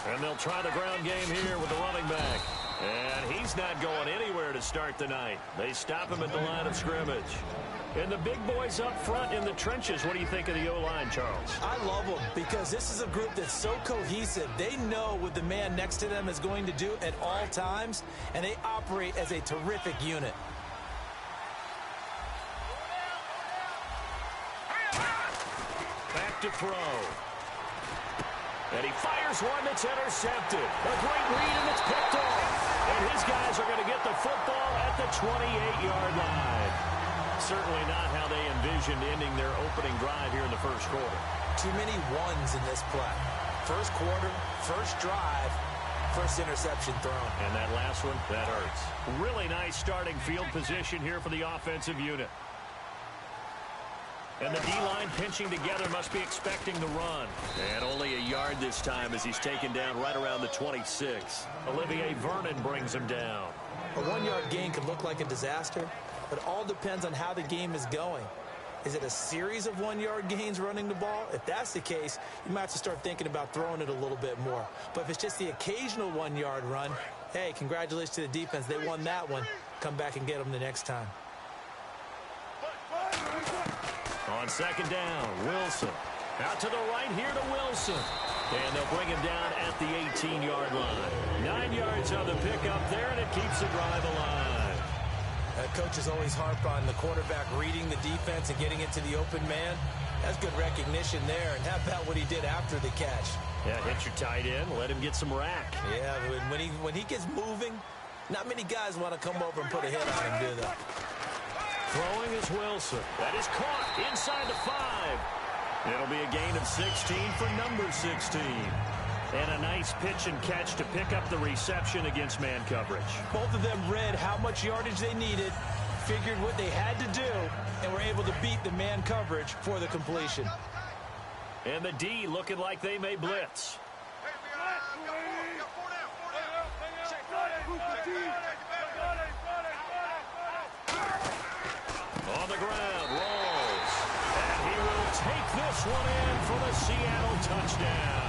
And they'll try the ground game here with the running back. And he's not going anywhere to start the night. They stop him at the line of scrimmage. And the big boys up front in the trenches, what do you think of the O-line, Charles? I love them because this is a group that's so cohesive. They know what the man next to them is going to do at all times, and they operate as a terrific unit. Back to throw. And he fires one that's intercepted. A great read, and it's picked off. And his guys are going to get the football at the 28-yard line. Certainly not how they envisioned ending their opening drive here in the first quarter. Too many ones in this play. First quarter, first drive, first interception thrown. And that last one, that hurts. Really nice starting field position here for the offensive unit. And the D-line pinching together, must be expecting the run. And only a yard this time as he's taken down right around the 26. Olivier Vernon brings him down. A one-yard gain could look like a disaster, but it all depends on how the game is going. Is it a series of one-yard gains running the ball? If that's the case, you might have to start thinking about throwing it a little bit more. But if it's just the occasional one-yard run, hey, congratulations to the defense. They won that one. Come back and get them the next time. On second down, Wilson. Out to the right here to Wilson. And they'll bring him down at the 18-yard line. 9 yards on the pickup there, and it keeps the drive alive. Coaches always harp on the quarterback reading the defense and getting into the open man. That's good recognition there. And how about what he did after the catch? Yeah, hit your tight end, let him get some rack. Yeah, when he gets moving, not many guys want to come over and put a hit on him, do they? Throwing is Wilson. That is caught inside the 5. It'll be a gain of 16 for number 16. And a nice pitch and catch to pick up the reception against man coverage. Both of them read how much yardage they needed, figured what they had to do, and were able to beat the man coverage for the completion. And the D looking like they may blitz. On the ground, rolls. And he will take this one in for the Seattle touchdown.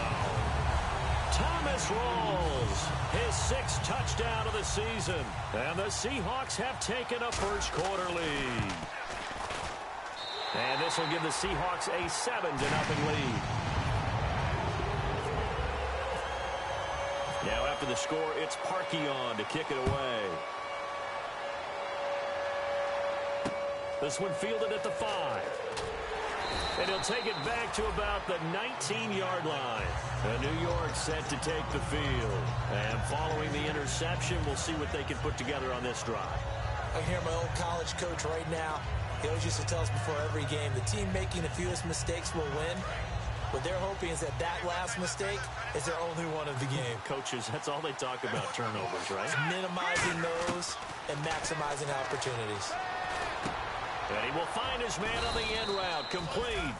Thomas rolls his 6th touchdown of the season. And the Seahawks have taken a first quarter lead. And this will give the Seahawks a 7-0 lead. Now after the score, it's Parkey on to kick it away. This one fielded at the 5. And he'll take it back to about the 19-yard line. New York set to take the field. And following the interception, we'll see what they can put together on this drive. I hear my old college coach right now. He always used to tell us before every game, the team making the fewest mistakes will win. What they're hoping is that last mistake is their only one of the game. Coaches, that's all they talk about, turnovers, right? It's minimizing those and maximizing opportunities. And he will find his man on the end route, complete.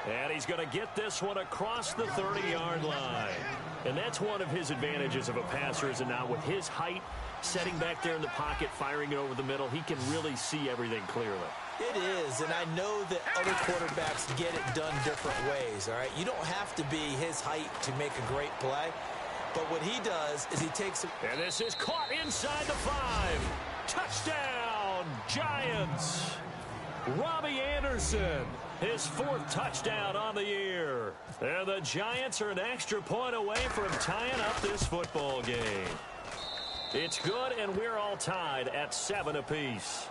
And he's going to get this one across the 30-yard line. And that's one of his advantages of a passer, is now with his height, setting back there in the pocket, firing it over the middle, he can really see everything clearly. It is, and I know that other quarterbacks get it done different ways, all right? You don't have to be his height to make a great play, but what he does is he takes it. And this is caught inside the 5. Touchdown, Giants. Robbie Anderson, his 4th touchdown on the year. And the Giants are an extra point away from tying up this football game. It's good, and we're all tied at 7 apiece.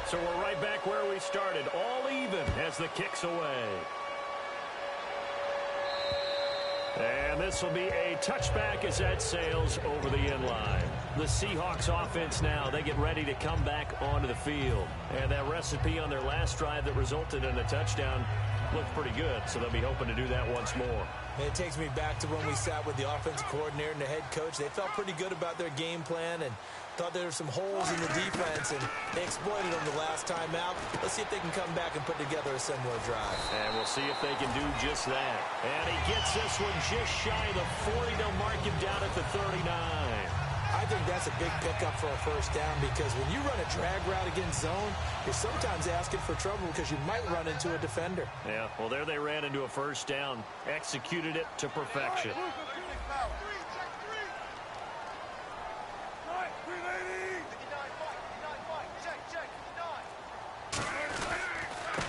So we're right back where we started, all even as the kick's away. And this will be a touchback as that sails over the end line. The Seahawks offense now, they get ready to come back onto the field. And that recipe on their last drive that resulted in a touchdown looked pretty good, so they'll be hoping to do that once more. And it takes me back to when we sat with the offensive coordinator and the head coach. They felt pretty good about their game plan and thought there were some holes in the defense, and they exploited them the last time out. Let's see if they can come back and put together a similar drive. And we'll see if they can do just that. And he gets this one just shy of the 40. They'll mark him down at the 39. I think that's a big pickup for a first down because when you run a drag route against zone, you're sometimes asking for trouble because you might run into a defender. Yeah, well, there they ran into a first down. Executed it to perfection.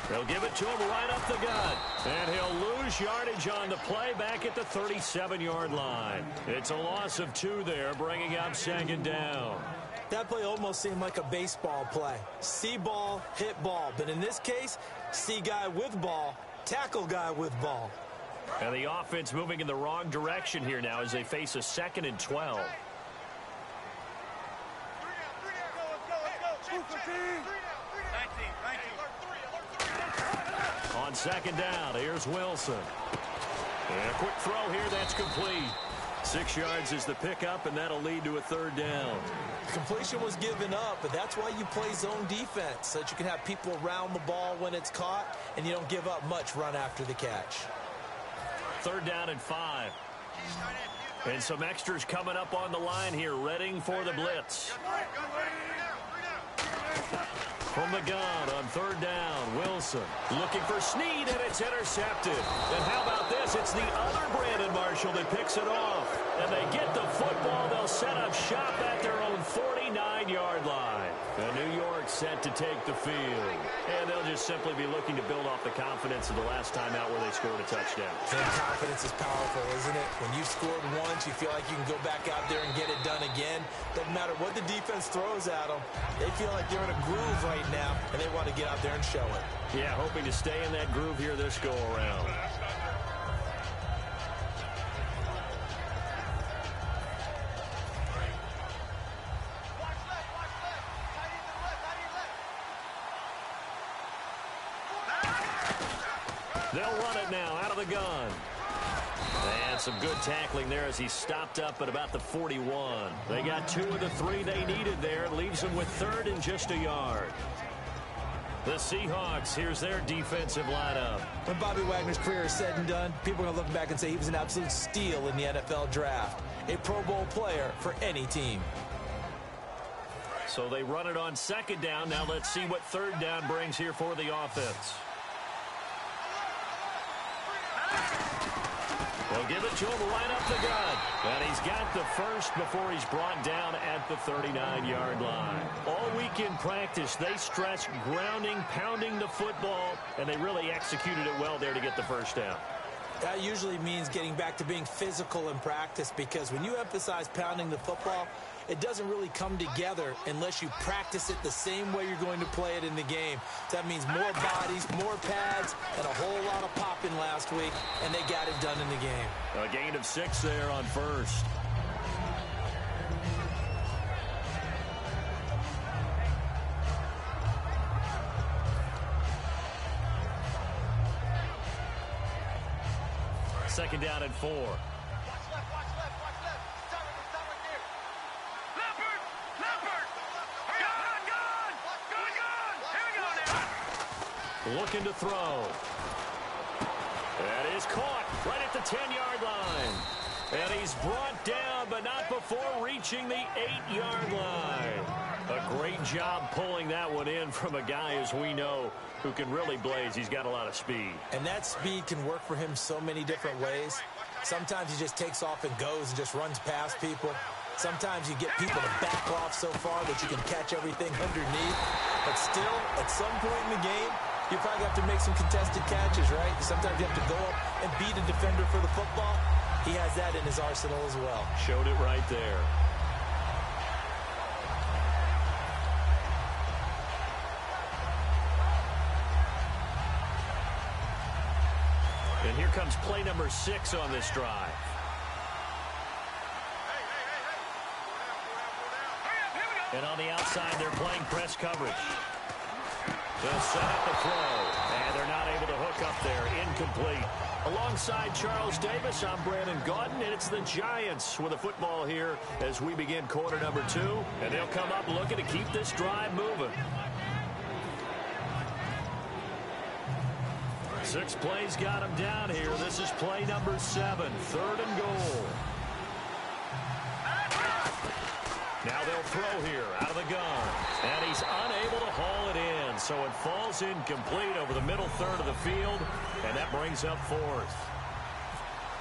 They'll give it to him right up the gut. And he'll lose yardage on the play back at the 37-yard line. It's a loss of 2 there, bringing up second down. That play almost seemed like a baseball play. See ball, hit ball. But in this case, see guy with ball, tackle guy with ball. And the offense moving in the wrong direction here now as they face a 2nd and 12. On second down, here's Wilson. And a quick throw here, that's complete. 6 yards is the pickup, and that'll lead to a 3rd down. The completion was given up, but that's why you play zone defense, so that you can have people around the ball when it's caught, and you don't give up much run after the catch. 3rd down and 5. And some extras coming up on the line here, readying for the blitz. From the gun on 3rd down, Wilson looking for Snead, and it's intercepted. And how about this? It's the other Brandon Marshall that picks it off. And they get the football. They'll set up shop at their own 49-yard line. And New York set to take the field. And they'll just simply be looking to build off the confidence of the last time out where they scored a touchdown. And confidence is powerful, isn't it? When you've scored once, you feel like you can go back out there and get it done again. Doesn't matter what the defense throws at them. They feel like they're in a groove right now, and they want to get out there and show it. Yeah, hoping to stay in that groove here this go-around. They'll run it now out of the gun. And some good tackling there as he stopped up at about the 41. They got 2 of the 3 they needed there. Leaves them with 3rd and just a yard. The Seahawks, here's their defensive lineup. When Bobby Wagner's career is said and done, people are going to look back and say he was an absolute steal in the NFL draft. A Pro Bowl player for any team. So they run it on 2nd down. Now let's see what 3rd down brings here for the offense. They'll give it to him right up the gut. And he's got the first before he's brought down at the 39-yard line. All week in practice, they stress grounding, pounding the football, and they really executed it well there to get the first down. That usually means getting back to being physical in practice, because when you emphasize pounding the football, it doesn't really come together unless you practice it the same way you're going to play it in the game. So that means more bodies, more pads, and a whole lot of popping last week, and they got it done in the game. A gain of 6 there on 1st. Second down and 4. Watch left, watch left, watch left. Stop right there. Leopard! Leopard! Gun! Here we go now. Looking to throw. That is caught right at the 10-yard line. And he's brought down, but not before reaching the 8-yard line. A great job pulling that one in from a guy, as we know, who can really blaze. He's got a lot of speed. And that speed can work for him so many different ways. Sometimes he just takes off and goes and just runs past people. Sometimes you get people to back off so far that you can catch everything underneath. But still, at some point in the game, you probably have to make some contested catches, right? Sometimes you have to go up and beat a defender for the football. He has that in his arsenal as well. Showed it right there. And here comes play number 6 on this drive. And on the outside, they're playing press coverage. They'll set up the throw, and they're not able to hook up there. Incomplete. Alongside Charles Davis, I'm Brandon Gaudin, and it's the Giants with a football here as we begin quarter number 2. And they'll come up looking to keep this drive moving. 6 plays got him down here. This is play number 7, 3rd and goal. throw here out of the gun. And he's unable to haul it in. So it falls incomplete over the middle third of the field. And that brings up fourth.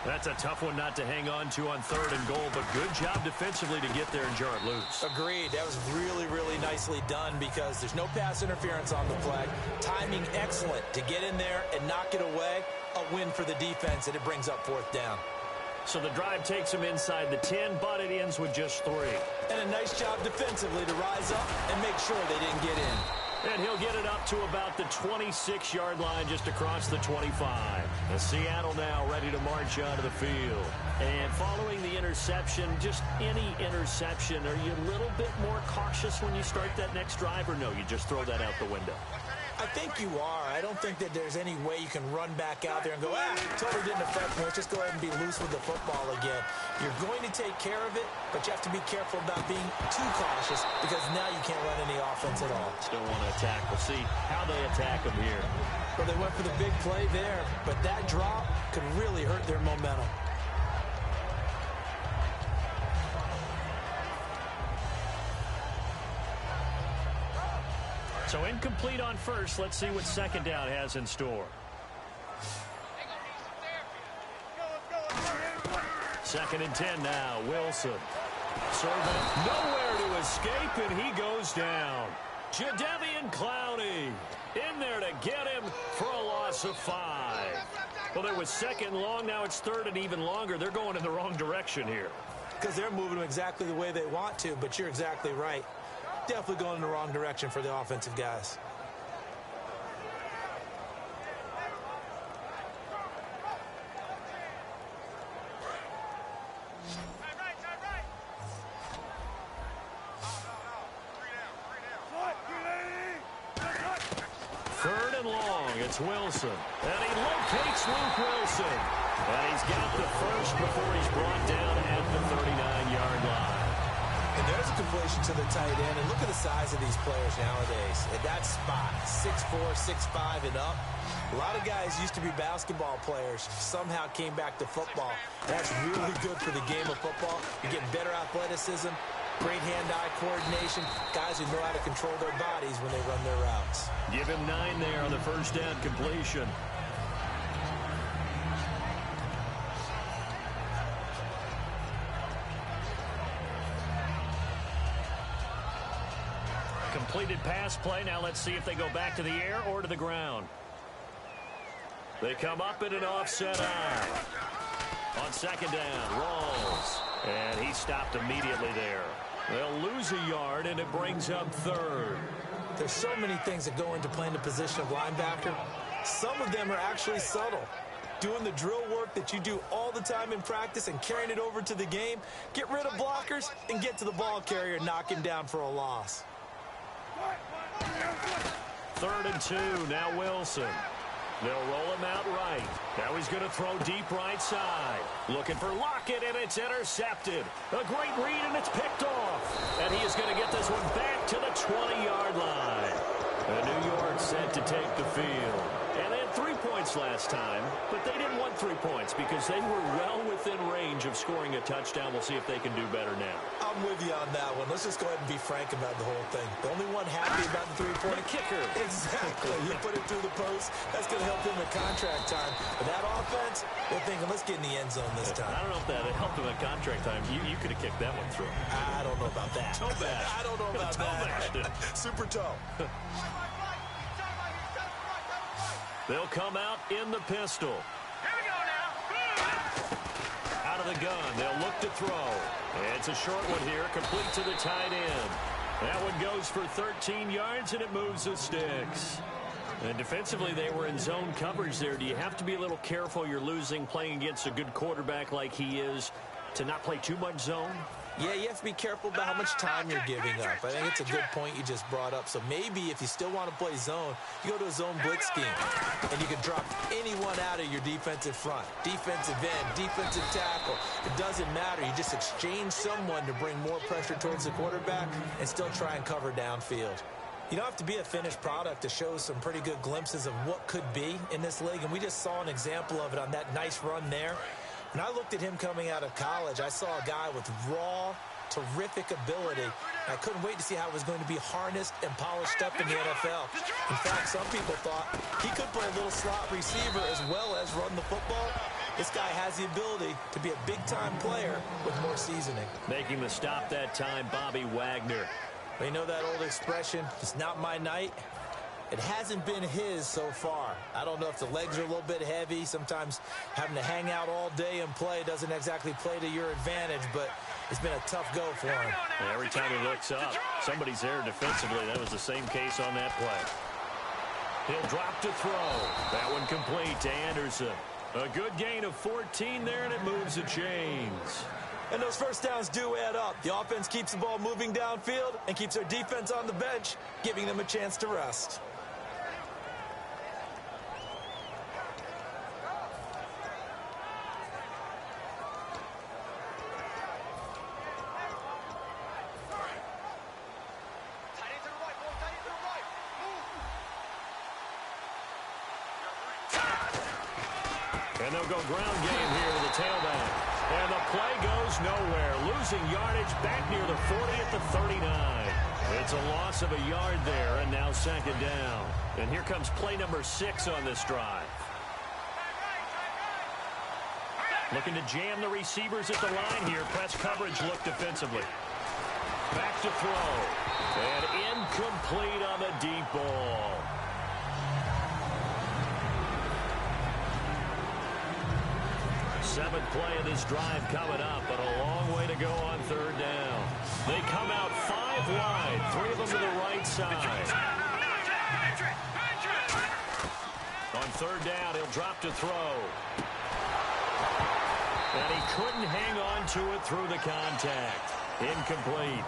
That's a tough one not to hang on to on 3rd and goal, but good job defensively to get there and jar it loose. Agreed. That was really, really nicely done because there's no pass interference on the flag. Timing excellent to get in there and knock it away. A win for the defense, and it brings up 4th down. So the drive takes him inside the 10, but it ends with just 3. And a nice job defensively to rise up and make sure they didn't get in. And he'll get it up to about the 26-yard line just across the 25. And Seattle now ready to march onto the field. And following the interception, just any interception, are you a little bit more cautious when you start that next drive, or no, you just throw that out the window? I think you are. I don't think that there's any way you can run back out there and go, totally didn't affect me. Let's just go ahead and be loose with the football again. You're going to take care of it, but you have to be careful about being too cautious because now you can't run any offense at all. Still want to attack. We'll see how they attack them here. Well, they went for the big play there, but that drop could really hurt their momentum. So incomplete on first. Let's see what 2nd down has in store. 2nd and 10 now. Wilson. Serving nowhere to escape, and he goes down. Jadeveon Clowney in there to get him for a loss of 5. Well, it was 2nd long. Now it's 3rd and even longer. They're going in the wrong direction here. Because they're moving them exactly the way they want to, but you're exactly right. Definitely going in the wrong direction for the offensive guys. Third and long, it's Wilson. And he locates Luke Wilson. And he's got the first before he's brought down at the 39-yard line. And there's a completion to the tight end. And look at the size of these players nowadays. At that spot, 6'4", 6'5", and up. A lot of guys used to be basketball players, somehow came back to football. That's really good for the game of football. You're getting better athleticism, great hand-eye coordination, guys who know how to control their bodies when they run their routes. Give him 9 there on the first down completion. Completed pass play. Now let's see if they go back to the air or to the ground. They come up in an offset eye. On 2nd down, Rawls. And he stopped immediately there. They'll lose a yard, and it brings up 3rd. There's so many things that go into playing the position of linebacker. Some of them are actually subtle. Doing the drill work that you do all the time in practice and carrying it over to the game. Get rid of blockers and get to the ball carrier and knock him down for a loss. 3rd and 2, now Wilson. They'll roll him out right. Now he's going to throw deep right side. Looking for Lockett, and it's intercepted. A great read, and it's picked off. And he is going to get this one back to the 20-yard line. And New York set to take the field. And they had 3 points last time, but they didn't want 3 points because they were well within range of scoring a touchdown. We'll see if they can do better now. I'm with you on that one. Let's just go ahead and be frank about the whole thing. The only one happy about the 3-point kicker. Exactly. You put it through the post. That's going to help him at contract time. But that offense, they're thinking, let's get in the end zone this time. I don't know if that helped him at contract time. You could have kicked that one through. I don't know about that. Toe bash. I don't know about that. Super toe. They'll come out in the pistol. Here we go now. Out of the gun, they'll look to throw. It's a short one here, complete to the tight end. That one goes for 13 yards, and it moves the sticks. And defensively, they were in zone coverage there. Do you have to be a little careful? You're losing, playing against a good quarterback like he is, to not play too much zone? Yeah, you have to be careful about how much time you're giving up. I think it's a good point you just brought up. So maybe if you still want to play zone, you go to a zone blitz scheme. And you can drop anyone out of your defensive front. Defensive end, defensive tackle. It doesn't matter. You just exchange someone to bring more pressure towards the quarterback and still try and cover downfield. You don't have to be a finished product to show some pretty good glimpses of what could be in this league. And we just saw an example of it on that nice run there. When I looked at him coming out of college, I saw a guy with raw terrific ability. I couldn't wait to see how it was going to be harnessed and polished up in the NFL. In fact, some people thought he could play a little slot receiver as well as run the football. This guy has the ability to be a big-time player with more seasoning. Making the stop that time, Bobby Wagner. You know that old expression, it's not my night? It hasn't been his so far. I don't know if the legs are a little bit heavy. Sometimes having to hang out all day and play doesn't exactly play to your advantage, but it's been a tough go for him. And every time he looks up, somebody's there defensively. That was the same case on that play. He'll drop to throw. That one complete to Anderson. A good gain of 14 there, and it moves the chains. And those first downs do add up. The offense keeps the ball moving downfield and keeps their defense on the bench, giving them a chance to rest. And they'll go ground game here with the tailback. And the play goes nowhere. Losing yardage back near the 40 at the 39. It's a loss of a yard there, and now second down. And here comes play number 6 on this drive. Looking to jam the receivers at the line here. Press coverage look defensively. Back to throw. And incomplete on the deep ball. Seventh play of this drive coming up, but a long way to go on third down. They come out 5 wide, 3 of them to the right side. On third down, he'll drop to throw. And he couldn't hang on to it through the contact. Incomplete.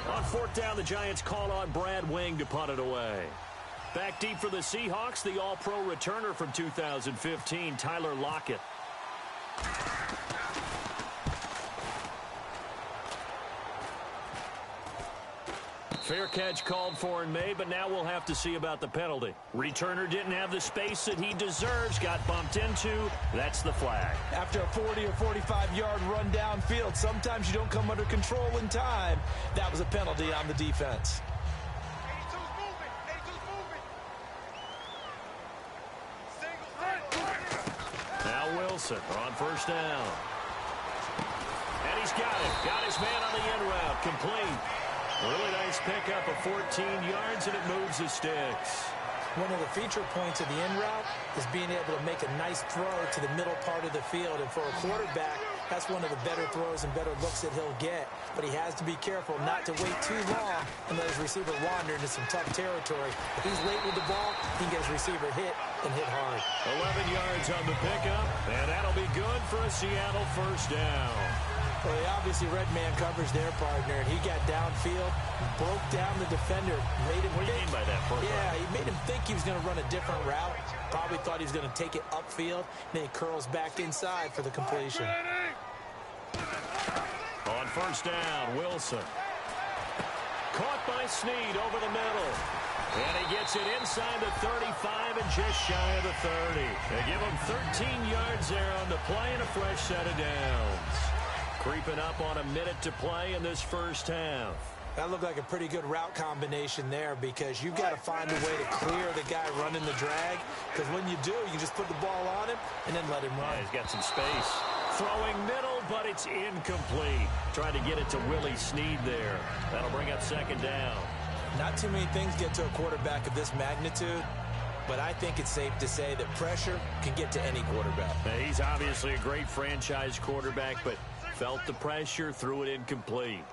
On fourth down, the Giants call on Brad Wing to punt it away. Back deep for the Seahawks, the All-Pro returner from 2015, Tyler Lockett. Fair catch called for and made, but now we'll have to see about the penalty. Returner didn't have the space that he deserves, got bumped into. That's the flag. After a 40 or 45-yard run downfield, sometimes you don't come under control in time. That was a penalty on the defense. 82's moving. 82's moving. Now Wilson on first down. And he's got it. Got his man on the end route. Complete. Really nice pickup of 14 yards, and it moves the sticks. One of the feature points of the in route is being able to make a nice throw to the middle part of the field. And for a quarterback, that's one of the better throws and better looks that he'll get. But he has to be careful not to wait too long and let his receiver wander into some tough territory. If he's late with the ball, he can get his receiver hit and hit hard. 11 yards on the pickup, and that'll be good for a Seattle first down. Well, they obviously red man coverage their partner, and he got downfield, broke down the defender, made him What do you mean by that? Yeah, he made him think he was going to run a different route. Probably thought he was going to take it upfield, then he curls back inside for the completion. On first down, Wilson. Caught by Snead over the middle. And he gets it inside the 35 and just shy of the 30. They give him 13 yards there on the play and a fresh set of downs. Creeping up on a minute to play in this first half. That looked like a pretty good route combination there because you've got to find a way to clear the guy running the drag. Because when you do, you can just put the ball on him and then let him run. Yeah, he's got some space. Throwing middle, but it's incomplete. Trying to get it to Willie Snead there. That'll bring up second down. Not too many things get to a quarterback of this magnitude, but I think it's safe to say that pressure can get to any quarterback. Now, he's obviously a great franchise quarterback, but felt the pressure, threw it incomplete.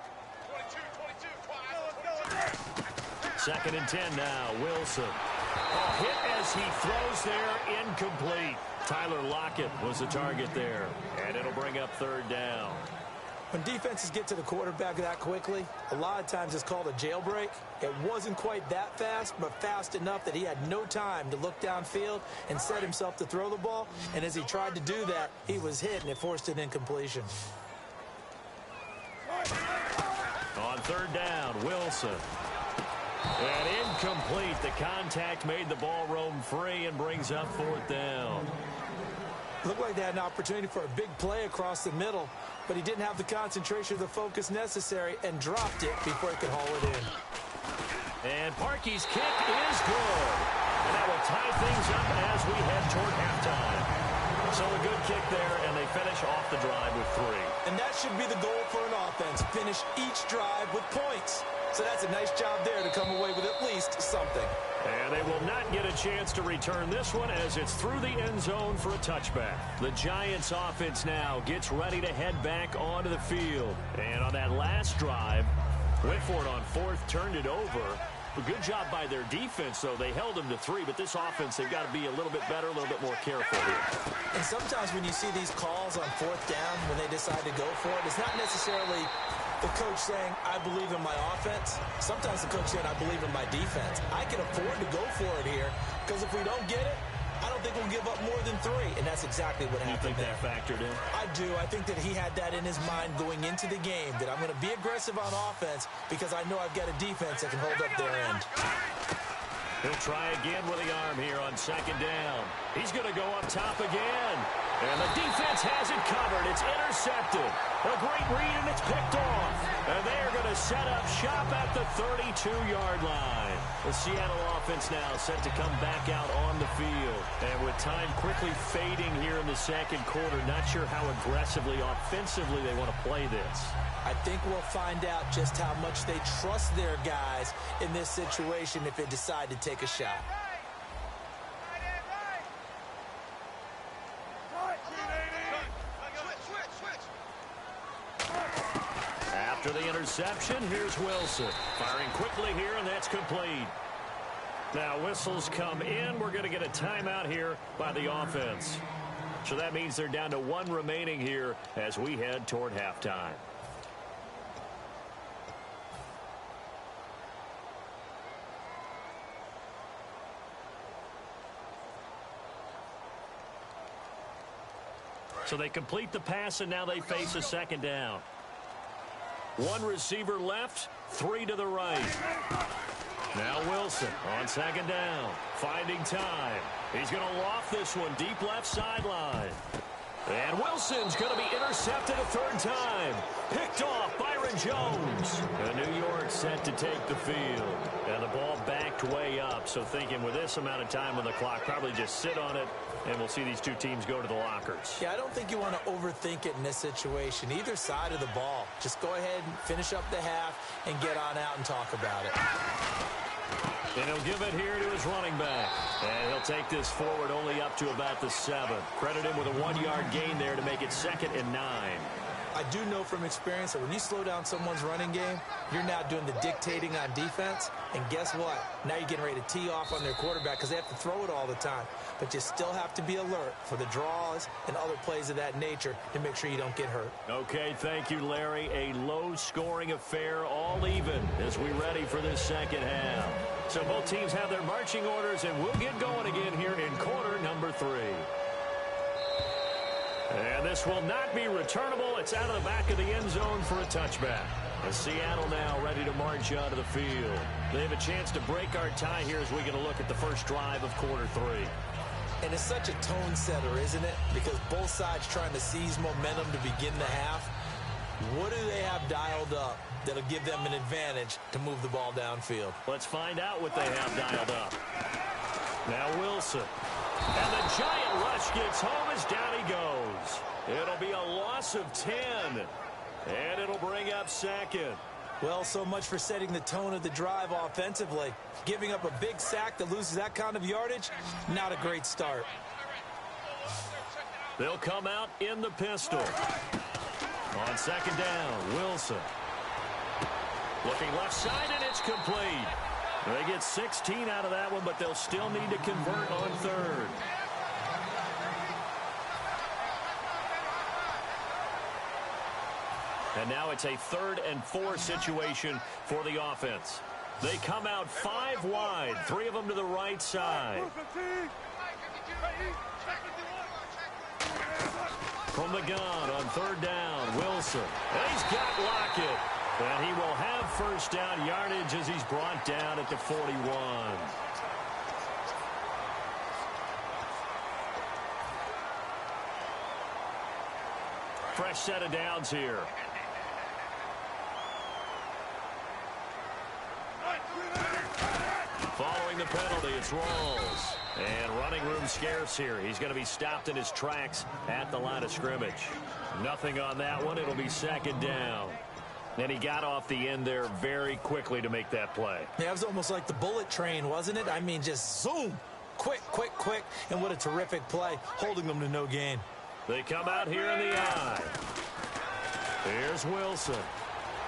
2nd and 10 now, Wilson. A hit as he throws there, incomplete. Tyler Lockett was the target there, and it'll bring up third down. When defenses get to the quarterback that quickly, a lot of times it's called a jailbreak. It wasn't quite that fast, but fast enough that he had no time to look downfield and set himself to throw the ball. And as he tried to do that, he was hit, and it forced an incompletion. On third down, Wilson. And incomplete. The contact made the ball roam free and brings up fourth down. Looked like they had an opportunity for a big play across the middle, but he didn't have the concentration or the focus necessary and dropped it before he could haul it in. And Parkey's kick is good. And that will tie things up as we head toward halftime. So a good kick there, and they finish off the drive with 3. And that should be the goal for an offense, finish each drive with points. So that's a nice job there to come away with at least something. And they will not get a chance to return this one as it's through the end zone for a touchback. The Giants offense now gets ready to head back onto the field. And on that last drive, went for it on 4th, turned it over. A good job by their defense, though. They held them to 3, but this offense, they've got to be a little bit better, a little bit more careful here. And sometimes when you see these calls on 4th down, when they decide to go for it, it's not necessarily the coach saying, I believe in my offense. Sometimes the coach saying, I believe in my defense. I can afford to go for it here, because if we don't get it, I don't think we'll give up more than 3. And that's exactly what happened there. You think that factored in? I do. I think that he had that in his mind going into the game, that I'm going to be aggressive on offense because I know I've got a defense that can hold up their end. He'll try again with the arm here on 2nd down. He's going to go up top again. And the defense has it covered. It's intercepted. A great read, and it's picked off. And they're going to set up shop at the 32-yard line. The Seattle offense now set to come back out on the field. And with time quickly fading here in the 2nd quarter, not sure how aggressively, offensively they want to play this. I think we'll find out just how much they trust their guys in this situation if they decide to take a shot. After the interception, here's Wilson. Firing quickly here, and that's complete. Now whistles come in. We're going to get a timeout here by the offense. So that means they're down to 1 remaining here as we head toward halftime. So they complete the pass, and now they face a 2nd down. 1 receiver left, 3 to the right. Now Wilson on 2nd down, finding time. He's going to loft this one deep left sideline. And Wilson's going to be intercepted a 3rd time. Picked off Byron Jones. And New York set to take the field. And the ball backed way up. So thinking with this amount of time on the clock, probably just sit on it. And we'll see these 2 teams go to the lockers. Yeah, I don't think you want to overthink it in this situation. Either side of the ball. Just go ahead and finish up the half and get on out and talk about it. And he'll give it here to his running back. And he'll take this forward only up to about the 7. Credit him with a 1-yard gain there to make it 2nd and 9. I do know from experience that when you slow down someone's running game, you're now doing the dictating on defense. And guess what? Now you're getting ready to tee off on their quarterback because they have to throw it all the time. But you still have to be alert for the draws and other plays of that nature to make sure you don't get hurt. Okay, thank you, Larry. A low-scoring affair, all even, as we ready for this 2nd half. So both teams have their marching orders, and we'll get going again here in quarter number 3. And this will not be returnable. It's out of the back of the end zone for a touchback. And Seattle now ready to march out of the field. They have a chance to break our tie here as we get a look at the first drive of quarter 3. And it's such a tone setter, isn't it? Because both sides trying to seize momentum to begin the half. What do they have dialed up that'll give them an advantage to move the ball downfield? Let's find out what they have dialed up. Now Wilson. And the giant rush gets home as down he goes. It'll be a loss of 10. And it'll bring up 2nd. Well, so much for setting the tone of the drive offensively. Giving up a big sack that loses that kind of yardage, not a great start. They'll come out in the pistol. On 2nd down, Wilson. Looking left side, and it's complete. They get 16 out of that one, but they'll still need to convert on 3rd. And now it's a 3rd and 4 situation for the offense. They come out 5 wide, 3 of them to the right side. From the gun on 3rd down, Wilson. And he's got Lockett. And he will have first down yardage as he's brought down at the 41. Fresh set of downs here. Following the penalty, it's Rawls. And running room scarce here. He's going to be stopped in his tracks at the line of scrimmage. Nothing on that one. It'll be second down. And he got off the end there very quickly to make that play. Yeah, it was almost like the bullet train, wasn't it? I mean, just zoom. Quick, quick, quick. And what a terrific play, holding them to no gain. They come out here in the eye. Here's Wilson.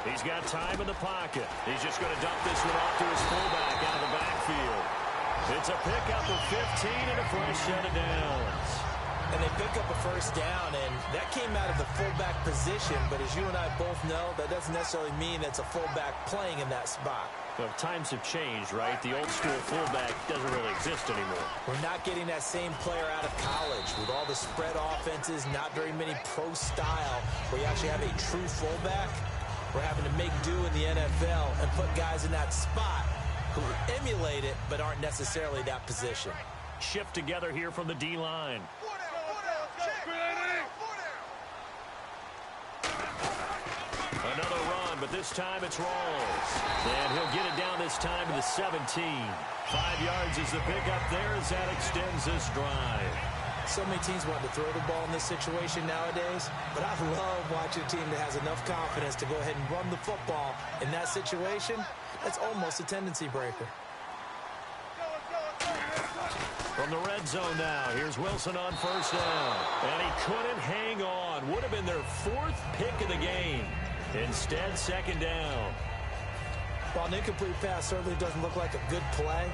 He's got time in the pocket. He's just going to dump this one off to his fullback out of the backfield. It's a pickup of 15 and a fresh set of downs. And they pick up a first down, and that came out of the fullback position. But as you and I both know, that doesn't necessarily mean it's a fullback playing in that spot. Well, times have changed, right? The old school fullback doesn't really exist anymore. We're not getting that same player out of college. With all the spread offenses, not very many pro style, where you actually have a true fullback. We're having to make do in the NFL and put guys in that spot who emulate it but aren't necessarily that position. Shift together here from the D-line. Another run, but this time it's Rawls. And he'll get it down this time to the 17. 5 yards is the pickup there as that extends this drive. So many teams want to throw the ball in this situation nowadays, but I love watching a team that has enough confidence to go ahead and run the football in that situation. That's almost a tendency breaker. From the red zone now, here's Wilson on first down. And he couldn't hang on. Would have been their 4th pick of the game. Instead, second down. While an incomplete pass certainly doesn't look like a good play,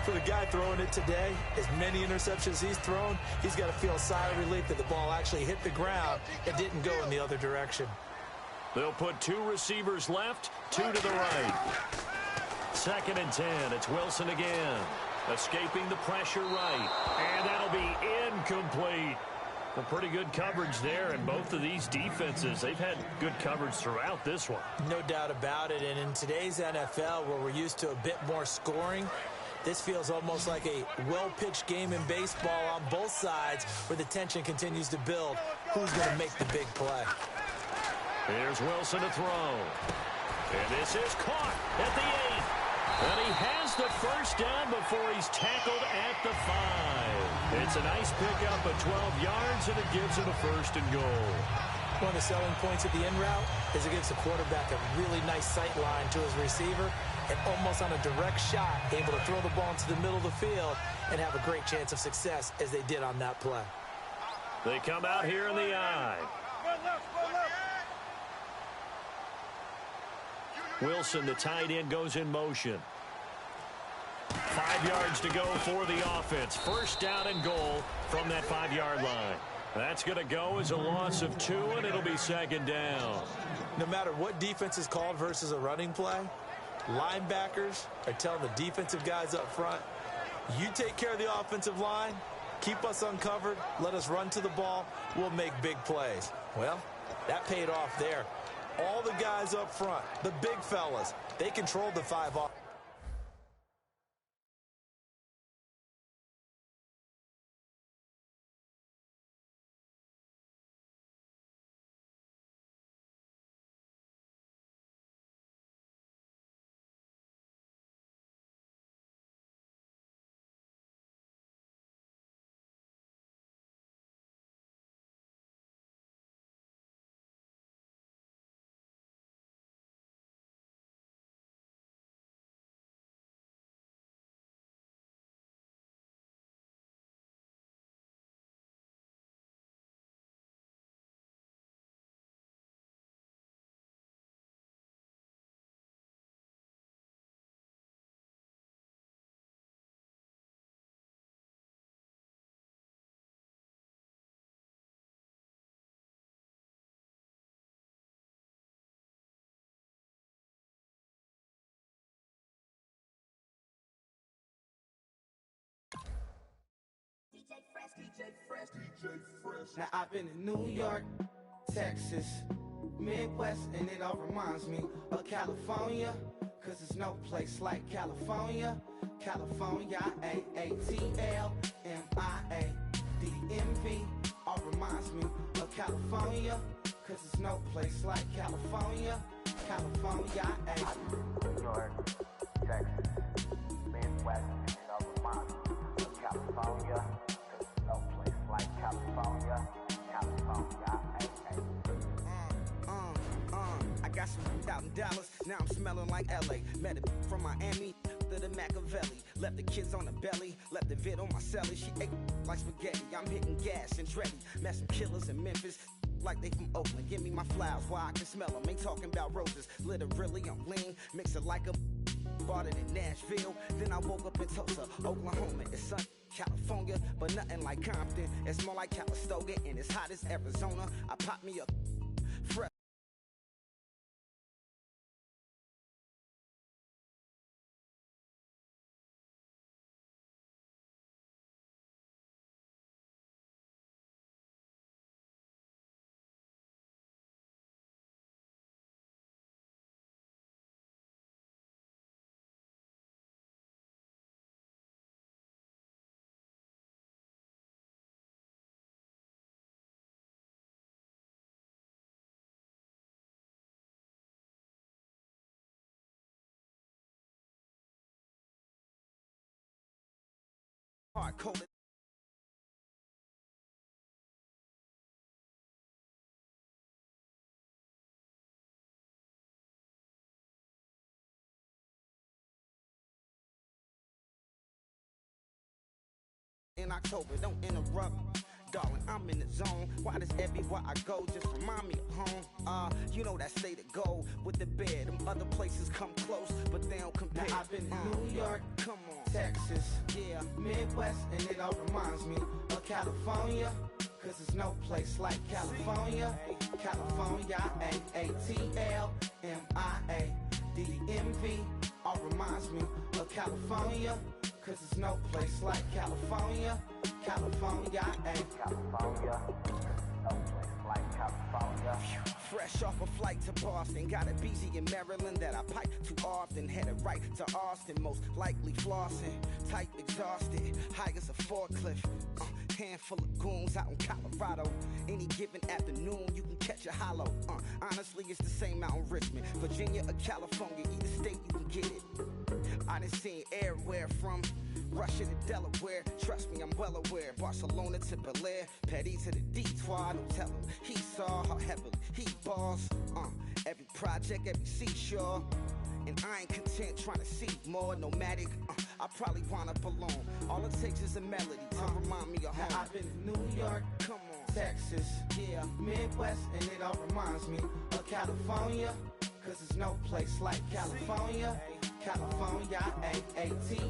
for the guy throwing it today, as many interceptions he's thrown, he's got to feel a sigh of relief that the ball actually hit the ground and didn't go in the other direction. They'll put 2 receivers left, 2 to the right. Second and 10. It's Wilson again. Escaping the pressure right. And that'll be incomplete. Well, pretty good coverage there, and both of these defenses, they've had good coverage throughout this one. No doubt about it, and in today's NFL, where we're used to a bit more scoring, this feels almost like a well-pitched game in baseball on both sides where the tension continues to build. Who's going to make the big play? Here's Wilson to throw. And this is caught at the 8. And he has the first down before he's tackled at the 5. It's a nice pickup of 12 yards, and it gives him a first and goal. One of the selling points of the in route is it gives the quarterback a really nice sight line to his receiver, and almost on a direct shot, able to throw the ball into the middle of the field and have a great chance of success as they did on that play. They come out here in the eye. Wilson, the tight end, goes in motion. 5 yards to go for the offense. First down and goal from that 5-yard line. That's going to go as a loss of 2, and it'll be second down. No matter what defense is called versus a running play, linebackers are telling the defensive guys up front, you take care of the offensive line, keep us uncovered, let us run to the ball, we'll make big plays. Well, that paid off there. All the guys up front, the big fellas, they controlled the 5 off. Now I've been in New York, Texas, Midwest, and it all reminds me of California, cause there's no place like California. California, A-A-T-L-M-I-A-D-M-V, all reminds me of California, cause there's no place like California. California, New York, Texas, Midwest, and it all reminds me of California, cause there's no place like California. California, I got some out in Dallas, now I'm smelling like LA. Met a from Miami to the Machiavelli. Left the kids on the belly, left the vid on my celly. She ate like spaghetti, I'm hitting gas and Dreddy. Met some killers in Memphis, like they from Oakland. Give me my flowers while I can smell them. Ain't talking about roses, literally I'm lean. Mix it like a bought it in Nashville. Then I woke up in Tulsa, Oklahoma. It's sun, California, but nothing like Compton. It's more like Calistoga and it's hot as Arizona. I pop me a fresh. Hard cold. In October, don't interrupt, darling, I'm in the zone. Why does everywhere I go just remind me of home? You know that state of gold with the bed. Them other places come close, but they don't compare. Now I've been in New York, come on, Texas, yeah, Midwest, and it all reminds me of California, cause there's no place like California. California, A-A-T-L-M-I-A-D-M-V, all reminds me of California, cause there's no place like California. California, California, no place like California. Fresh off a flight to Boston, got a BZ in Maryland that I pipe too often. Headed right to Austin, most likely flossing. Tight, exhausted, high as a forklift. Handful of goons out in Colorado. Any given afternoon, you can catch a hollow. Honestly, it's the same out in Richmond, Virginia or California. Either state, you can get it. I done seen everywhere from Russia to Delaware. Trust me, I'm well aware. Barcelona to Bel Air, Petty to the Detroit. Don't tell him he saw how heavily he balls. Every project, every seashore. And I ain't content trying to see more nomadic. I probably wind up alone. All it takes is a melody to remind me of home. Now I've been to New York, come on, Texas, yeah, Midwest, and it all reminds me of California, cause there's no place like California. California, A-A-T-L-M-I-A-D-M-V,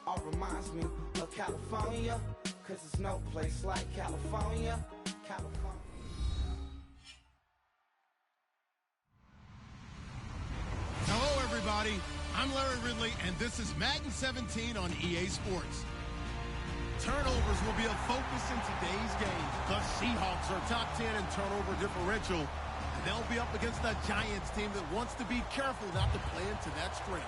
all reminds me of California, cause there's no place like California. California. Hello, everybody. I'm Larry Ridley, and this is Madden 17 on EA Sports. Turnovers will be a focus in today's game. The Seahawks are top 10 in turnover differential, and they'll be up against a Giants team that wants to be careful not to play into that strength.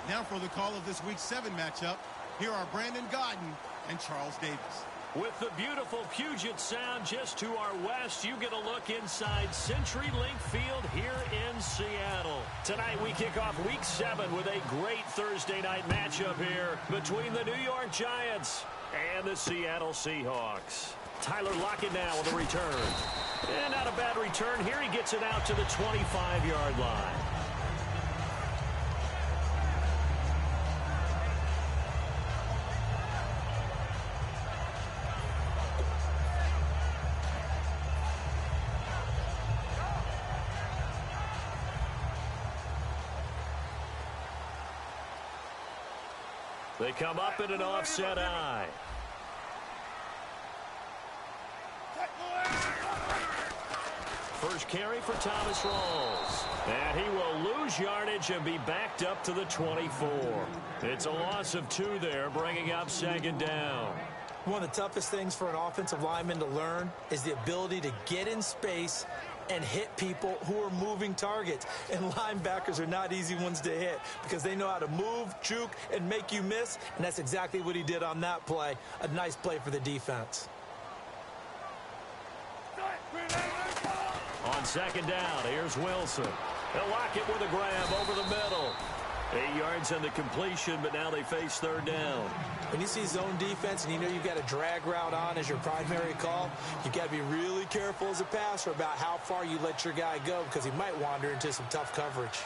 Now for the call of this Week 7 matchup, here are Brandon Godden and Charles Davis. With the beautiful Puget Sound just to our west, you get a look inside CenturyLink Field here in Seattle. Tonight we kick off Week 7 with a great Thursday night matchup here between the New York Giants and the Seattle Seahawks. Tyler Lockett now with a return. And not a bad return here. He gets it out to the 25-yard line. They come up in an offset eye. First carry for Thomas Rawls. And he will lose yardage and be backed up to the 24. It's a loss of 2 there, bringing up second down. One of the toughest things for an offensive lineman to learn is the ability to get in space and hit people who are moving targets. And linebackers are not easy ones to hit because they know how to move, juke, and make you miss. And that's exactly what he did on that play. A nice play for the defense. On second down, here's Wilson. They'll lock it with a grab over the middle. 8 yards on the completion, but now they face third down. When you see zone defense and you know you've got a drag route on as your primary call, you've got to be really careful as a passer about how far you let your guy go because he might wander into some tough coverage.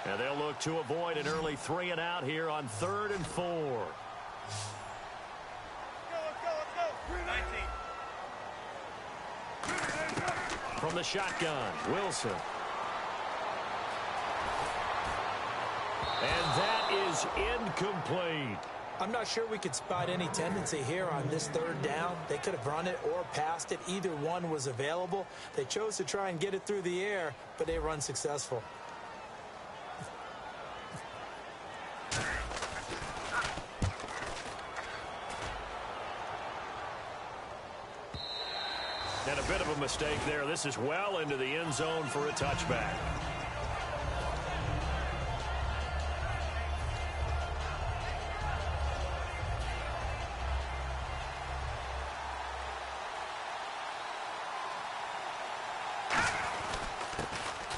And they'll look to avoid an early 3 and out here on 3rd and 4. From the shotgun, Wilson. And that is incomplete. I'm not sure we could spot any tendency here on this 3rd down. They could have run it or passed it. Either one was available. They chose to try and get it through the air, but they were unsuccessful. And a bit of a mistake there. This is well into the end zone for a touchback.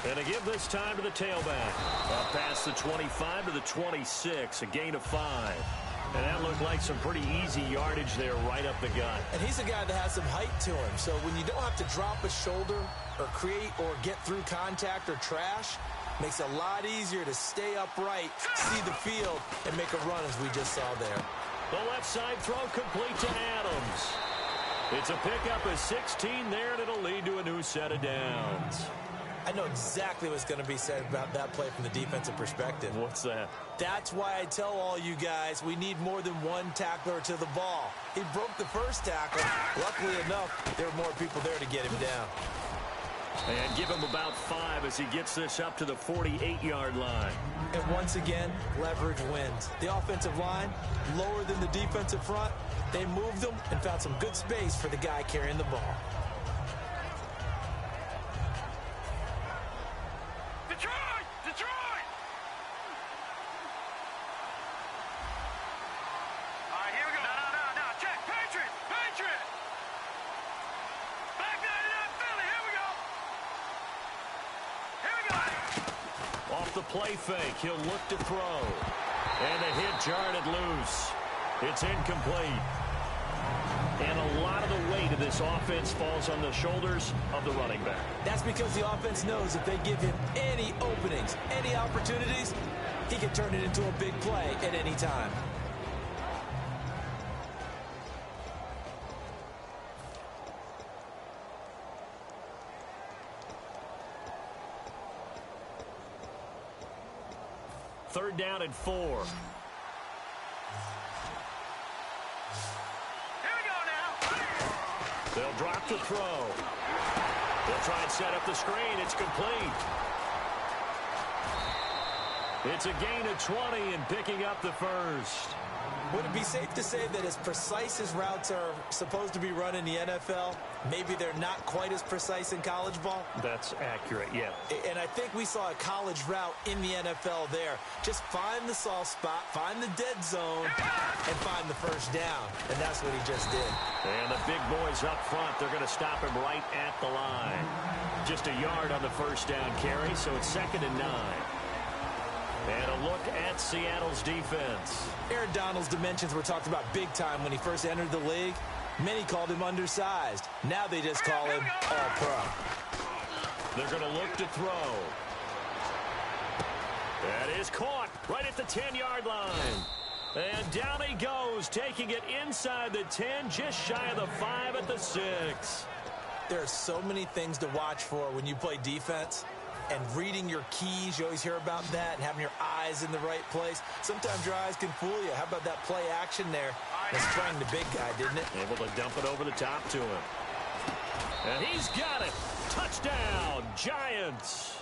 And to give this time to the tailback. Up past the 25 to the 26, a gain of 5. And that looked like some pretty easy yardage there right up the gut. And he's a guy that has some height to him. So when you don't have to drop a shoulder or create or get through contact or trash, makes it a lot easier to stay upright, see the field, and make a run as we just saw there. The left side throw complete to Adams. It's a pickup of 16 there, and it'll lead to a new set of downs. I know exactly what's going to be said about that play from the defensive perspective. What's that? That's why I tell all you guys we need more than one tackler to the ball. He broke the first tackle. Luckily enough, there were more people there to get him down. And give him about 5 as he gets this up to the 48-yard line. And once again, leverage wins. The offensive line, lower than the defensive front, they moved them and found some good space for the guy carrying the ball. The play fake, he'll look to throw. And a hit jarred it loose. It's incomplete. And a lot of the weight of this offense falls on the shoulders of the running back. That's because the offense knows if they give him any openings, any opportunities, he can turn it into a big play at any time. Third down and 4. Here we go now. They'll drop the throw. They'll try and set up the screen. It's complete. It's a gain of 20 and picking up the first. Would it be safe to say that as precise as routes are supposed to be run in the NFL, maybe they're not quite as precise in college ball? That's accurate, yeah. And I think we saw a college route in the NFL there. Just find the soft spot, find the dead zone, and find the first down. And that's what he just did. And the big boys up front, they're going to stop him right at the line. Just a yard on the first down carry, so it's 2nd and 9. And a look at Seattle's defense. Aaron Donald's dimensions were talked about big time when he first entered the league. Many called him undersized. Now they just call him all-pro. They're going to look to throw. That is caught right at the 10-yard line. And down he goes, taking it inside the 10, just shy of the 5 at the 6. There are so many things to watch for when you play defense. And reading your keys, you always hear about that, and having your eyes in the right place. Sometimes your eyes can fool you. How about that play action there? That sprang the big guy, didn't it? Able to dump it over the top to him. And he's got it. Touchdown, Giants.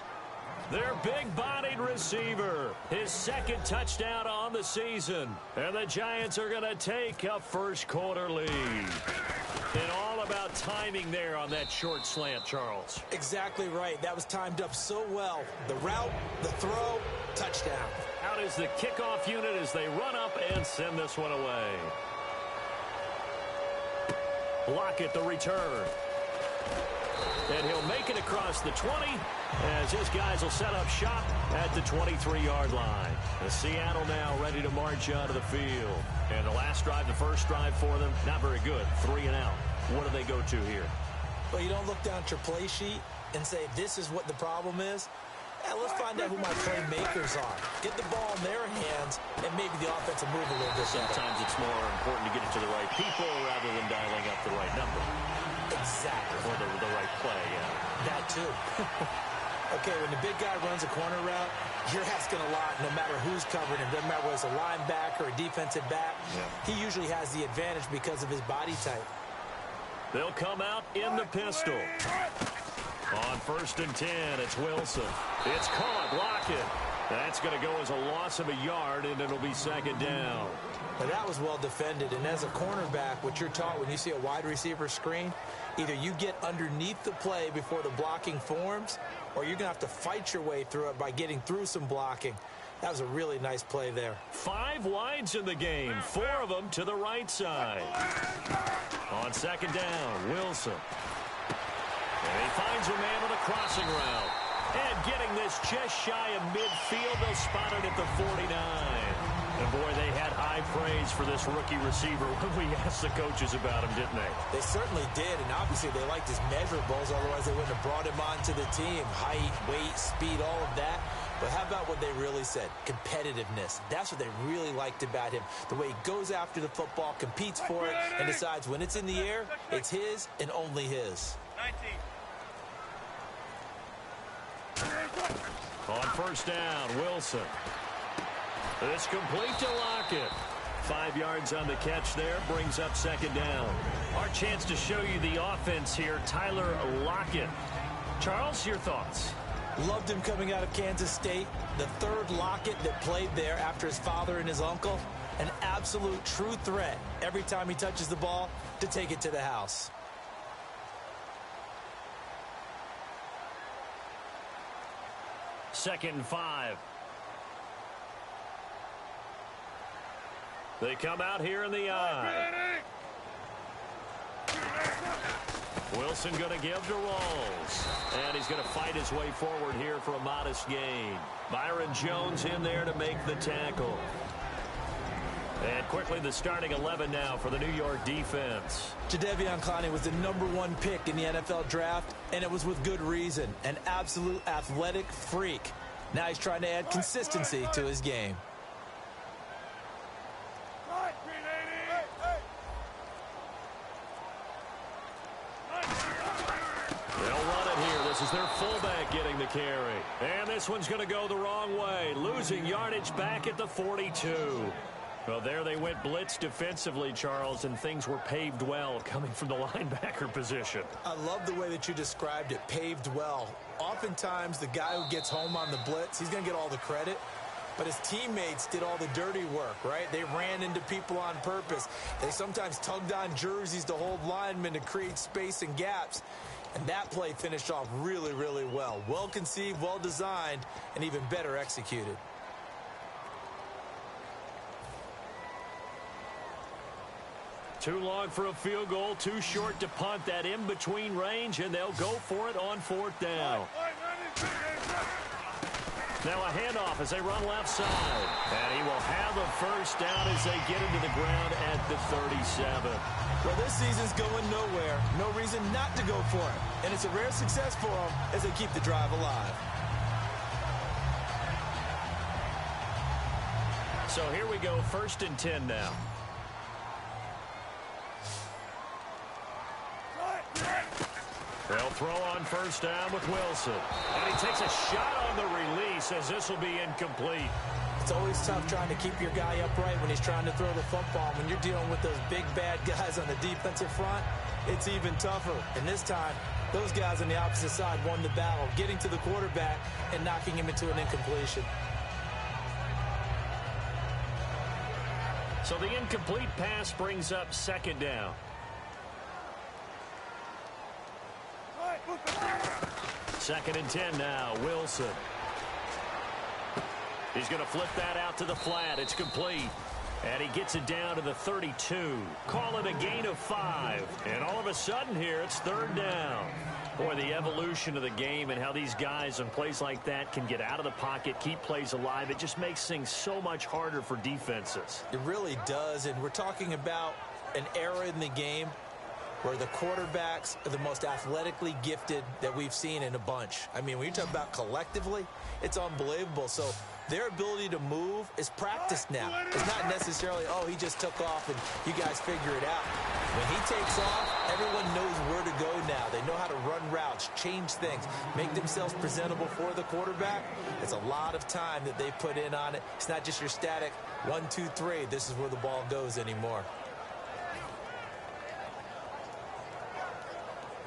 Their big-bodied receiver, his second touchdown on the season. And the Giants are going to take a first-quarter lead. And all about timing there on that short slant, Charles. Exactly right. That was timed up so well. The route, the throw, touchdown. Out is the kickoff unit as they run up and send this one away. Lockett, the return. And he'll make it across the 20 as his guys will set up shop at the 23-yard line. The Seattle now ready to march onto the field. And the last drive, the first drive for them, not very good. 3 and out. What do they go to here? Well, you don't look down at your play sheet and say, this is what the problem is. Let's find out who my playmakers are. Get the ball in their hands, and maybe the offense will move a little bit. Sometimes it's more important to get it to the right people rather than dialing up the right number. Exactly. Or the right play, yeah. That too. Okay, when the big guy runs a corner route, you're asking a lot no matter who's covering him. Doesn't matter whether it's a linebacker or a defensive back. Yeah. He usually has the advantage because of his body type. They'll come out in the pistol. On 1st and 10, it's Wilson. It's caught. Lockett. That's going to go as a loss of a yard, and it'll be 2nd down. Now, that was well defended, and as a cornerback, what you're taught when you see a wide receiver screen, either you get underneath the play before the blocking forms, or you're going to have to fight your way through it by getting through some blocking. That was a really nice play there. 5 wides in the game, 4 of them to the right side. On 2nd down, Wilson. And he finds a man on a crossing route. And getting this just shy of midfield, they'll spot it at the 49. And, boy, they had high praise for this rookie receiver when we asked the coaches about him, didn't they? They certainly did, and obviously they liked his measurables, otherwise they wouldn't have brought him onto the team. Height, weight, speed, all of that. But how about what they really said? Competitiveness. That's what they really liked about him. The way he goes after the football, competes for it, and decides when it's in the air, it's his and only his. 19. On 1st down, Wilson. It's complete to Lockett. 5 yards on the catch there, brings up 2nd down. Our chance to show you the offense here, Tyler Lockett. Charles, your thoughts? Loved him coming out of Kansas State. The 3rd Lockett that played there after his father and his uncle. An absolute true threat every time he touches the ball to take it to the house. Second and 5. They come out here in the eye. Wilson going to give to Rawls. And he's going to fight his way forward here for a modest gain. Byron Jones in there to make the tackle. And quickly the starting 11 now for the New York defense. Jadeveon Clowney was the #1 pick in the NFL draft, and it was with good reason. An absolute athletic freak. Now he's trying to add consistency to his game. They'll run it here. This is their fullback getting the carry. And this one's going to go the wrong way. Losing yardage back at the 42. Well, there they went blitz defensively, Charles, and things were paved well coming from the linebacker position. I love the way that you described it, paved well. Oftentimes, the guy who gets home on the blitz, he's going to get all the credit. But his teammates did all the dirty work, right? They ran into people on purpose. They sometimes tugged on jerseys to hold linemen to create space and gaps. And that play finished off really, really well. Well conceived, well designed, and even better executed. Too long for a field goal, too short to punt. That in-between range, and they'll go for it on 4th down. Now a handoff as they run left side. And he will have a first down as they get into the ground at the 37. Well, this season's going nowhere. No reason not to go for it. And it's a rare success for them as they keep the drive alive. So here we go, 1st and 10 now. They'll throw on 1st down with Wilson. And he takes a shot on the release as this will be incomplete. It's always tough trying to keep your guy upright when he's trying to throw the football. When you're dealing with those big, bad guys on the defensive front, it's even tougher. And this time, those guys on the opposite side won the battle, getting to the quarterback and knocking him into an incompletion. So the incomplete pass brings up second down. Second and 10 now, Wilson. He's going to flip that out to the flat. It's complete. And he gets it down to the 32. Call it a gain of 5. And all of a sudden here, it's third down. Boy, the evolution of the game and how these guys on plays like that can get out of the pocket, keep plays alive, it just makes things so much harder for defenses. It really does, and we're talking about an era in the game where the quarterbacks are the most athletically gifted that we've seen in a bunch. I mean, when you talk about collectively, it's unbelievable. So their ability to move is practiced now. It's not necessarily, oh, he just took off and you guys figure it out. When he takes off, everyone knows where to go now. They know how to run routes, change things, make themselves presentable for the quarterback. It's a lot of time that they put in on it. It's not just your static 1, 2, 3. This is where the ball goes anymore.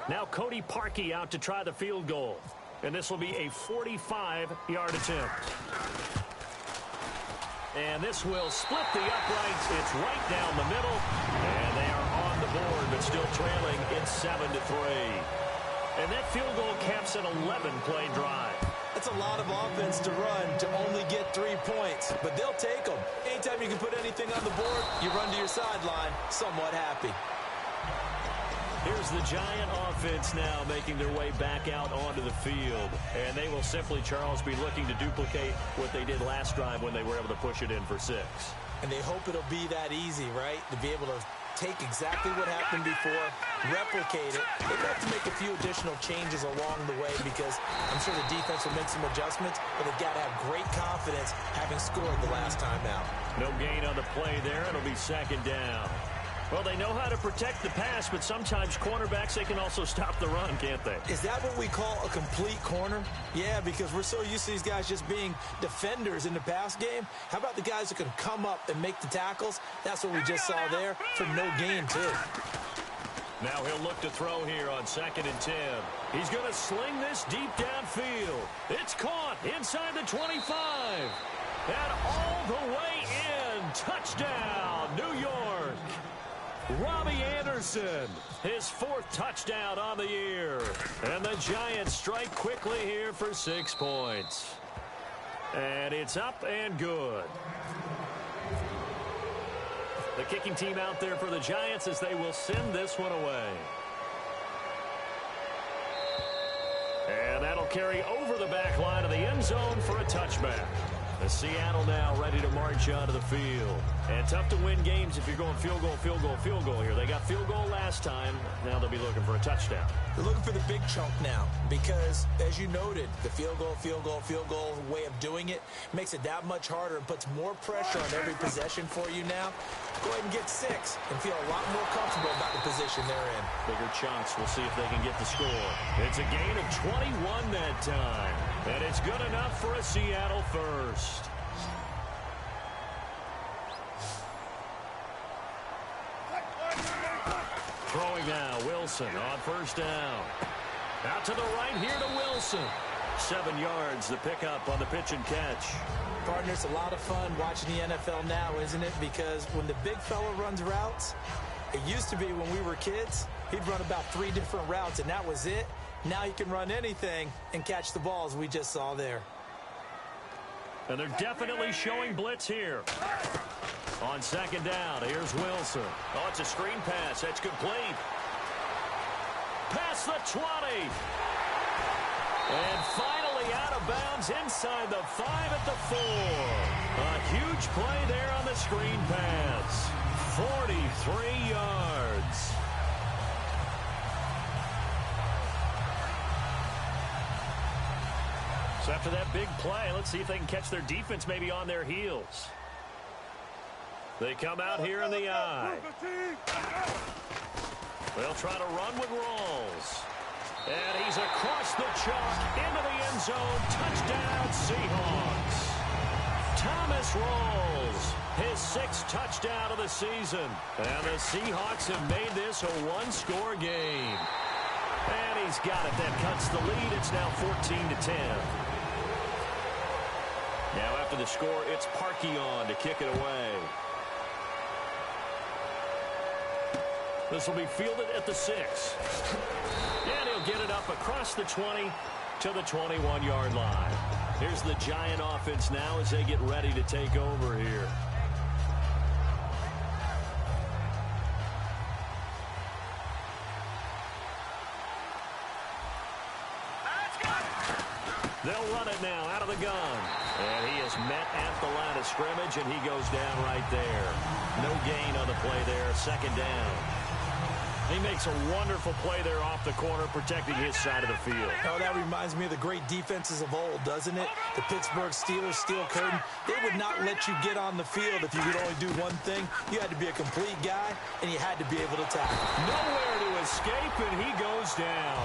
Now Cody Parkey out to try the field goal. And this will be a 45-yard attempt. And this will split the uprights. It's right down the middle. And they are on the board, but still trailing. It's 7-3. And that field goal caps an 11-play drive. That's a lot of offense to run to only get 3 points. But they'll take them. Anytime you can put anything on the board, you run to your sideline somewhat happy. Here's the Giant offense now making their way back out onto the field. And they will simply, Charles, be looking to duplicate what they did last drive when they were able to push it in for 6. And they hope it'll be that easy, right? To be able to take exactly what happened before, replicate it. They've got to make a few additional changes along the way because I'm sure the defense will make some adjustments, but they've got to have great confidence having scored the last time out. No gain on the play there. It'll be second down. Well, they know how to protect the pass, but sometimes cornerbacks, they can also stop the run, can't they? Is that what we call a complete corner? Yeah, because we're so used to these guys just being defenders in the pass game. How about the guys who can come up and make the tackles? That's what we just saw there for no gain, too. Now he'll look to throw here on second and 10. He's going to sling this deep downfield. It's caught inside the 25. And all the way in. Touchdown, New York. Robbie Anderson, his 4th touchdown on the year. And the Giants strike quickly here for 6 points. And it's up and good. The kicking team out there for the Giants as they will send this one away. And that'll carry over the back line of the end zone for a touchback. The Seattle now ready to march onto the field. And tough to win games if you're going field goal, field goal, field goal here. They got field goal last time. Now they'll be looking for a touchdown. They're looking for the big chunk now because, as you noted, the field goal way of doing it makes it that much harder and puts more pressure on every possession for you now. Go ahead and get 6 and feel a lot more comfortable about the position they're in. Bigger chunks. We'll see if they can get the score. It's a gain of 21 that time. And it's good enough for a Seattle first. Throwing now, Wilson on first down. Out to the right here to Wilson. 7 yards, the pickup on the pitch and catch. Partner, it's a lot of fun watching the NFL now, isn't it? Because when the big fella runs routes, it used to be when we were kids, he'd run about 3 different routes, and that was it. Now he can run anything and catch the balls we just saw there. And they're definitely showing blitz here. On second down, here's Wilson. Oh, it's a screen pass. That's complete. Past the 20. And finally out of bounds inside the 5 at the 4. A huge play there on the screen pass. 43 yards. So after that big play, let's see if they can catch their defense maybe on their heels. They come out here in the eye. They'll try to run with Rawls. And he's across the chalk into the end zone. Touchdown, Seahawks. Thomas rolls. His 6th touchdown of the season. And the Seahawks have made this a one-score game. And he's got it. That cuts the lead. It's now 14-10. Now after the score, it's Parkey on to kick it away. This will be fielded at the 6. And he'll get it up across the 20 to the 21-yard line. Here's the Giant offense now as they get ready to take over here. They'll run it now out of the gun. And he is met at the line of scrimmage, and he goes down right there. No gain on the play there. 2nd down. He makes a wonderful play there off the corner, protecting his side of the field. Oh, that reminds me of the great defenses of old, doesn't it? The Pittsburgh Steelers, steel curtain. They would not let you get on the field if you could only do one thing. You had to be a complete guy, and you had to be able to tackle. Nowhere to escape, and he goes down.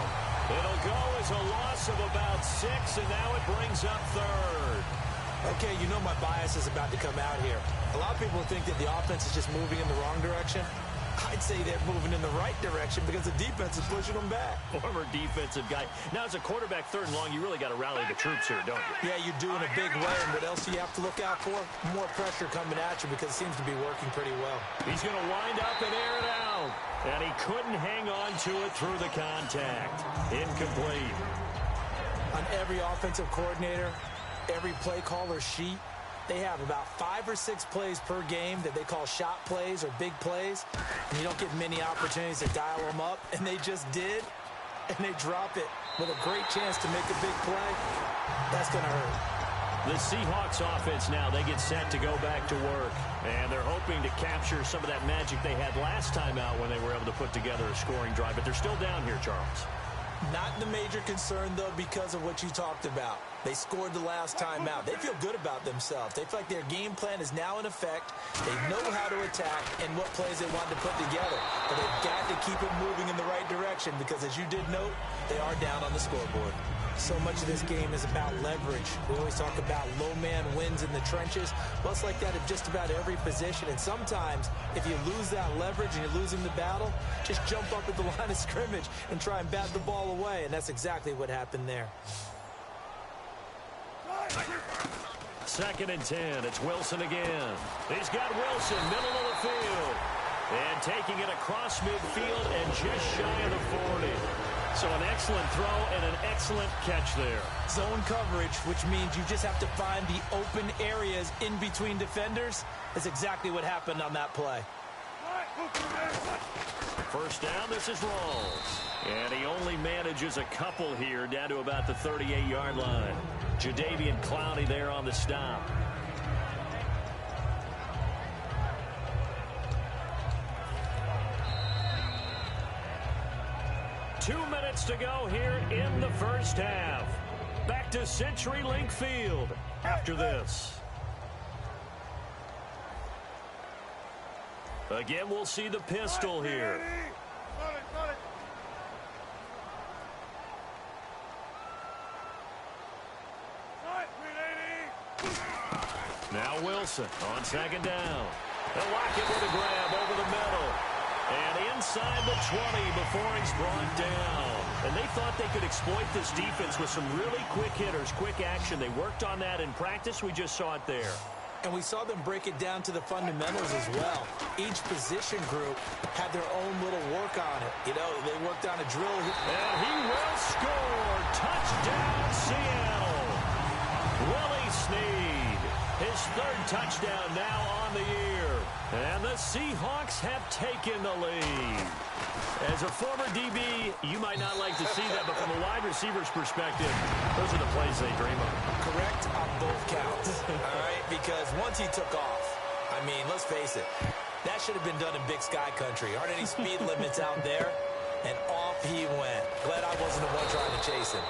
It'll go as a loss of about 6, and now it brings up 3rd. Okay, you know my bias is about to come out here. A lot of people think that the offense is just moving in the wrong direction. I'd say they're moving in the right direction because the defense is pushing them back. Former defensive guy. Now, as a quarterback, 3rd and long, you really got to rally the troops here, don't you? Yeah, you do in a big way. And what else do you have to look out for? More pressure coming at you because it seems to be working pretty well. He's going to wind up and air it out. And he couldn't hang on to it through the contact. Incomplete. On every offensive coordinator, every play caller sheet, they have about 5 or 6 plays per game that they call shot plays or big plays, and you don't get many opportunities to dial them up, and they just did, and they drop it with a great chance to make a big play. That's going to hurt. The Seahawks offense now, they get set to go back to work, and they're hoping to capture some of that magic they had last time out when they were able to put together a scoring drive, but they're still down here, Charles. Not the major concern, though, because of what you talked about. They scored the last time out. They feel good about themselves. They feel like their game plan is now in effect. They know how to attack and what plays they want to put together. But they've got to keep it moving in the right direction because, as you did note, they are down on the scoreboard. So much of this game is about leverage. We always talk about low man wins in the trenches. Well, it's like that at just about every position. And sometimes, if you lose that leverage and you're losing the battle, just jump up at the line of scrimmage and try and bat the ball away. And that's exactly what happened there. 2nd and 10. It's Wilson again. He's got Wilson, middle of the field. And taking it across midfield and just shy of the 40. So an excellent throw and an excellent catch there. Zone coverage, which means you just have to find the open areas in between defenders. That's exactly what happened on that play. 1st down, this is Rawls. And he only manages a couple here down to about the 38-yard line. Jadeveon Clowney there on the stop. Two minutes to go here in the 1st half. Back to CenturyLink Field after this. Again, we'll see the pistol here. Now Wilson on 2nd down. They'll lock it with a grab over the middle. And inside the 20 before he's brought down. And they thought they could exploit this defense with some really quick hitters, quick action. They worked on that in practice. We just saw it there. And we saw them break it down to the fundamentals as well. Each position group had their own little work on it. You know, they worked on a drill. And he will score. Touchdown, Seattle. Willie Snead. His 3rd touchdown now on the year. And the Seahawks have taken the lead. As a former DB, you might not like to see that, but from a wide receiver's perspective, those are the plays they dream of. Correct on both counts, all right? Because once he took off, I mean, let's face it, that should have been done in Big Sky Country. Aren't any speed limits out there? And off he went. Glad I wasn't the one trying to chase him.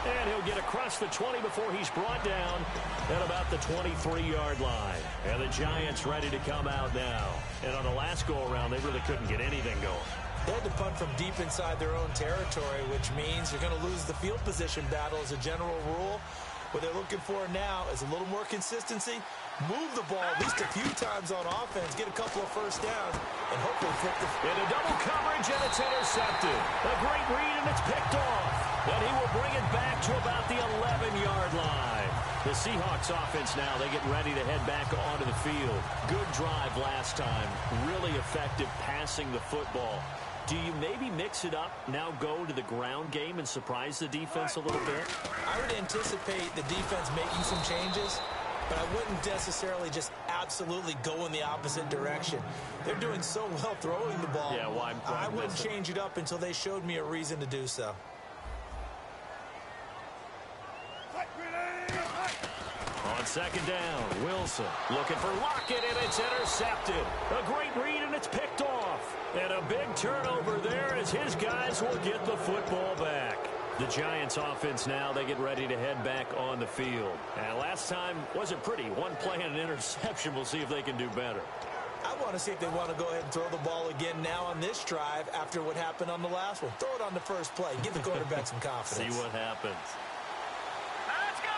And he'll get across the 20 before he's brought down at about the 23-yard line. And the Giants ready to come out now. And on the last go-around, they really couldn't get anything going. They had to punt from deep inside their own territory, which means you're going to lose the field position battle as a general rule. What they're looking for now is a little more consistency, move the ball at least a few times on offense, get a couple of first downs, and hopefully flip the... In a double coverage, and it's intercepted. A great read, and it's picked off. And he will bring it back to about the 11-yard line. The Seahawks offense now, they get ready to head back onto the field. Good drive last time. Really effective passing the football. Do you maybe mix it up, now go to the ground game and surprise the defense a little bit? I would anticipate the defense making some changes, but I wouldn't necessarily just absolutely go in the opposite direction. They're doing so well throwing the ball. Yeah, why I wouldn't change it up until they showed me a reason to do so. On second down, Wilson looking for Lockett, and it's intercepted. A great read, and it's picked off. And a big turnover there as his guys will get the football back. The Giants offense now, they get ready to head back on the field. And last time wasn't pretty. One play and an interception. We'll see if they can do better. I want to see if they want to go ahead and throw the ball again now on this drive after what happened on the last one. Throw it on the first play. Give the quarterback some confidence. See what happens. Let's go.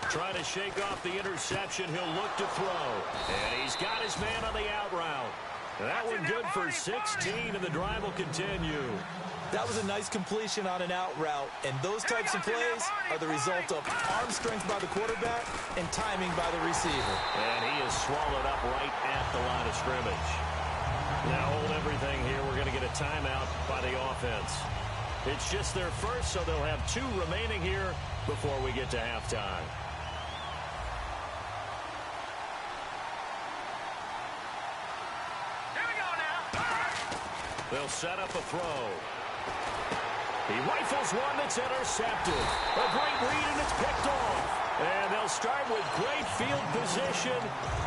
Trying to shake off the interception. He'll look to throw. And he's got his man on the out route. That one good for 16, and the drive will continue. That was a nice completion on an out route, and those types of plays are the result of arm strength by the quarterback and timing by the receiver. And he is swallowed up right at the line of scrimmage. Now hold everything here. We're going to get a timeout by the offense. It's just their first, so they'll have 2 remaining here before we get to halftime. They'll set up a throw. He rifles one that's intercepted. A great read, and it's picked off. And they'll start with great field position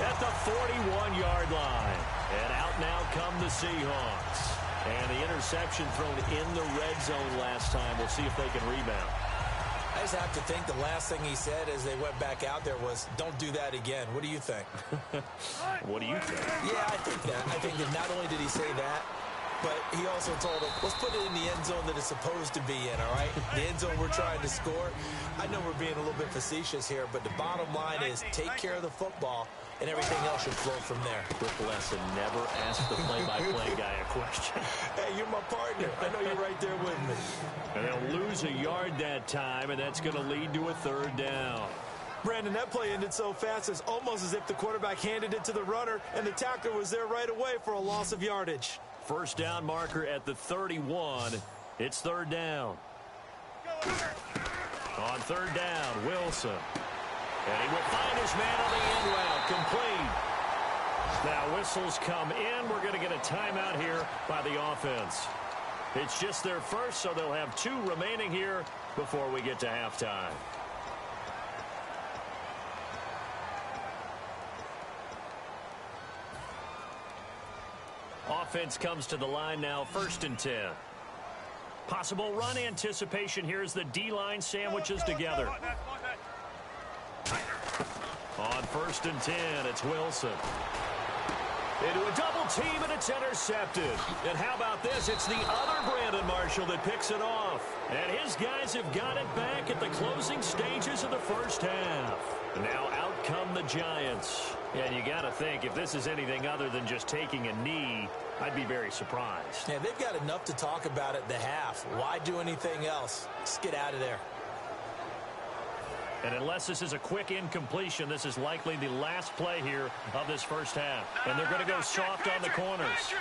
at the 41-yard line. And out now come the Seahawks. And the interception thrown in the red zone last time. We'll see if they can rebound. I just have to think the last thing he said as they went back out there was, don't do that again. What do you think? What do you think? Yeah, I think that. I think that not only did he say that, but he also told him, let's put it in the end zone that it's supposed to be in, all right? The end zone we're trying to score. I know we're being a little bit facetious here, but the bottom line is take care of the football, and everything else should flow from there. Quick lesson, never ask the play-by-play guy a question. Hey, you're my partner. I know you're right there with me. And they'll lose a yard that time, and that's going to lead to a 3rd down. Brandon, that play ended so fast, it's almost as if the quarterback handed it to the runner, and the tackler was there right away for a loss of yardage. First down marker at the 31. It's 3rd down. On 3rd down, Wilson. And he will find his man on the end route. Complete. Now whistles come in. We're going to get a timeout here by the offense. It's just their first, so they'll have 2 remaining here before we get to halftime. Offense comes to the line now, 1st and 10. Possible run anticipation here as the D-line sandwiches together. On 1st and 10, it's Wilson. Into a double team, and it's intercepted. And how about this? It's the other Brandon Marshall that picks it off. And his guys have got it back at the closing stages of the first half. Now out come the Giants. And you got to think, if this is anything other than just taking a knee, I'd be very surprised. Yeah, they've got enough to talk about at the half. Why do anything else? Just get out of there. And unless this is a quick incompletion, this is likely the last play here of this first half. And they're going to go soft on the corners.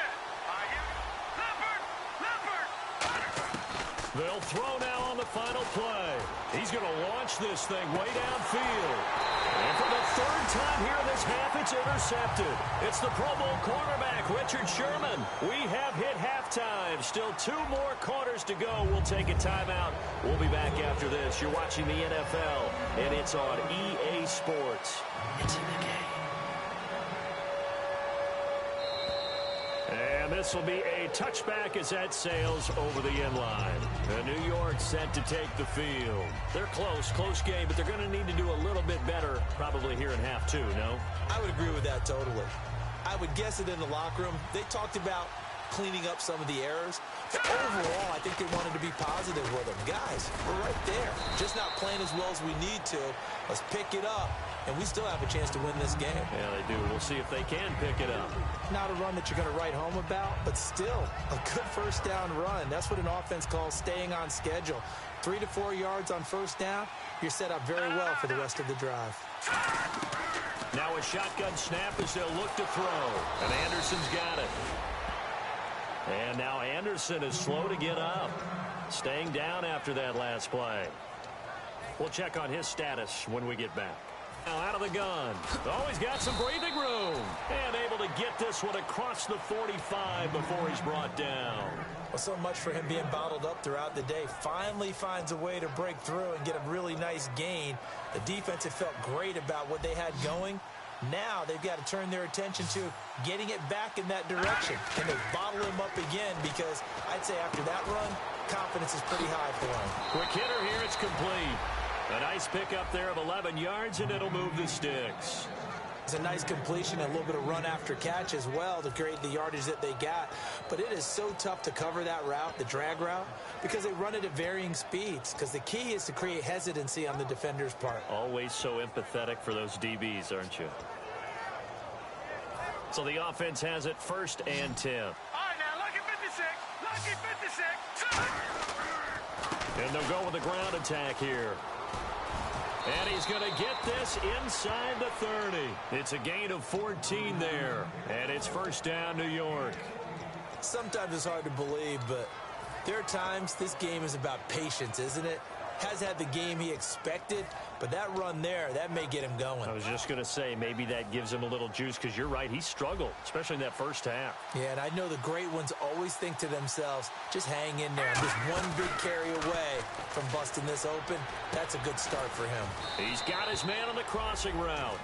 They'll throw now on the final play. He's going to launch this thing way downfield. And for the 3rd time here in this half, it's intercepted. It's the Pro Bowl cornerback, Richard Sherman. We have hit halftime. Still 2 more quarters to go. We'll take a timeout. We'll be back after this. You're watching the NFL, and it's on EA Sports. It's in the game. And this will be a touchback as that sails over the end line. And New York set to take the field. They're close game, but they're going to need to do a little bit better probably here in half 2, no? I would agree with that totally. I would guess it in the locker room. They talked about cleaning up some of the errors. But overall, I think they wanted to be positive with them. Guys, we're right there. Just not playing as well as we need to. Let's pick it up, and we still have a chance to win this game. Yeah, they do. We'll see if they can pick it up. Not a run that you're going to write home about, but still a good first down run. That's what an offense calls staying on schedule. 3 to 4 yards on first down, you're set up very well for the rest of the drive. Now a shotgun snap as they'll look to throw, and Anderson's got it. And now Anderson is slow to get up, staying down after that last play. We'll check on his status when we get back. Now out of the gun. Oh, he's got some breathing room. And able to get this one across the 45 before he's brought down. Well, so much for him being bottled up throughout the day. Finally finds a way to break through and get a really nice gain. The defense had felt great about what they had going. Now they've got to turn their attention to getting it back in that direction. Can they bottle him up again? Because I'd say after that run, confidence is pretty high for him. Quick hitter here. It's complete. A nice pickup there of 11 yards, and it'll move the sticks. It's a nice completion and a little bit of run after catch as well to create the yardage that they got. But it is so tough to cover that route, the drag route, because they run it at varying speeds. Because the key is to create hesitancy on the defender's part. Always so empathetic for those DBs, aren't you? So the offense has it 1st and 10. All right, now, lucky 56. Lucky 56. And they'll go with the ground attack here. And he's going to get this inside the 30. It's a gain of 14 there. And it's 1st down, New York. Sometimes it's hard to believe, but there are times this game is about patience, isn't it? Has had the game he expected, but that run there, that may get him going. I was just going to say, maybe that gives him a little juice, because you're right, he struggled, especially in that first half. Yeah, and I know the great ones always think to themselves, just hang in there. I'm just one big carry away from busting this open. That's a good start for him. He's got his man on the crossing route.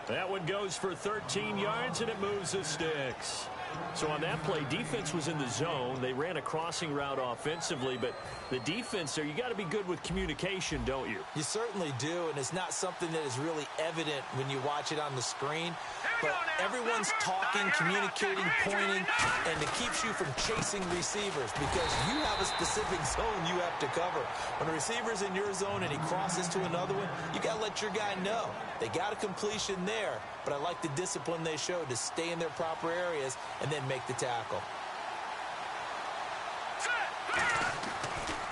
That one goes for 13 yards, and it moves the sticks. So on that play, defense was in the zone. They ran a crossing route offensively, but the defense there, you got to be good with communication, don't you? You certainly do, and it's not something that is really evident when you watch it on the screen. But everyone's talking, communicating, pointing, and it keeps you from chasing receivers because you have a specific zone you have to cover. When a receiver's in your zone and he crosses to another one, you got to let your guy know. They got a completion there, but I like the discipline they showed to stay in their proper areas and then make the tackle.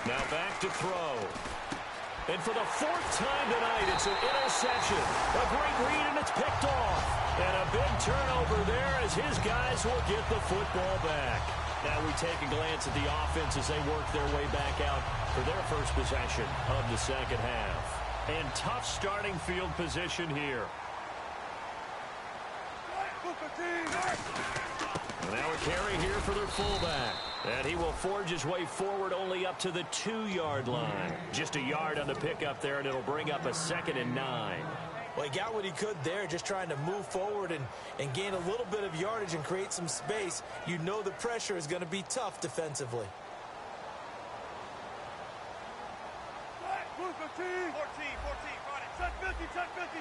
Now back to throw. And for the 4th time tonight, it's an interception. A great read, and it's picked off. And a big turnover there as his guys will get the football back. Now we take a glance at the offense as they work their way back out for their first possession of the second half. And tough starting field position here. And now a carry here for their fullback. And he will forge his way forward only up to the 2-yard line. Just a yard on the pickup there, and it'll bring up a 2nd and 9. Well, he got what he could there, just trying to move forward and gain a little bit of yardage and create some space. You know the pressure is going to be tough defensively. 14, run it. Check 50, check 50.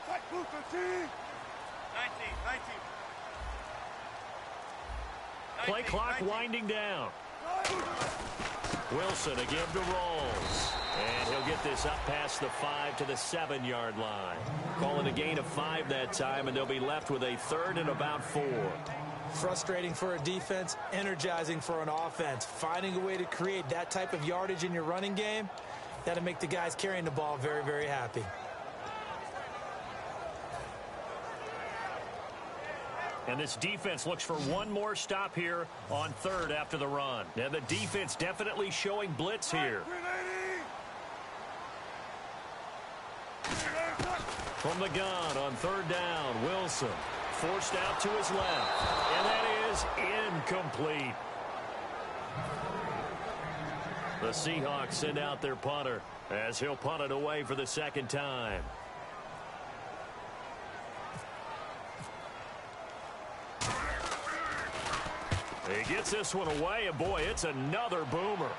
Check 15. 19. Play clock winding down. Wilson again to Rolls. And he'll get this up past the 5 to the 7-yard line. Calling a gain of 5 that time, and they'll be left with a 3rd and about 4. Frustrating for a defense, energizing for an offense. Finding a way to create that type of yardage in your running game, that'll make the guys carrying the ball very, very happy. And this defense looks for one more stop here on 3rd after the run. And the defense definitely showing blitz here. From the gun on 3rd down, Wilson forced out to his left. And that is incomplete. The Seahawks send out their punter as he'll punt it away for the 2nd time. He gets this one away, and boy, it's another boomer.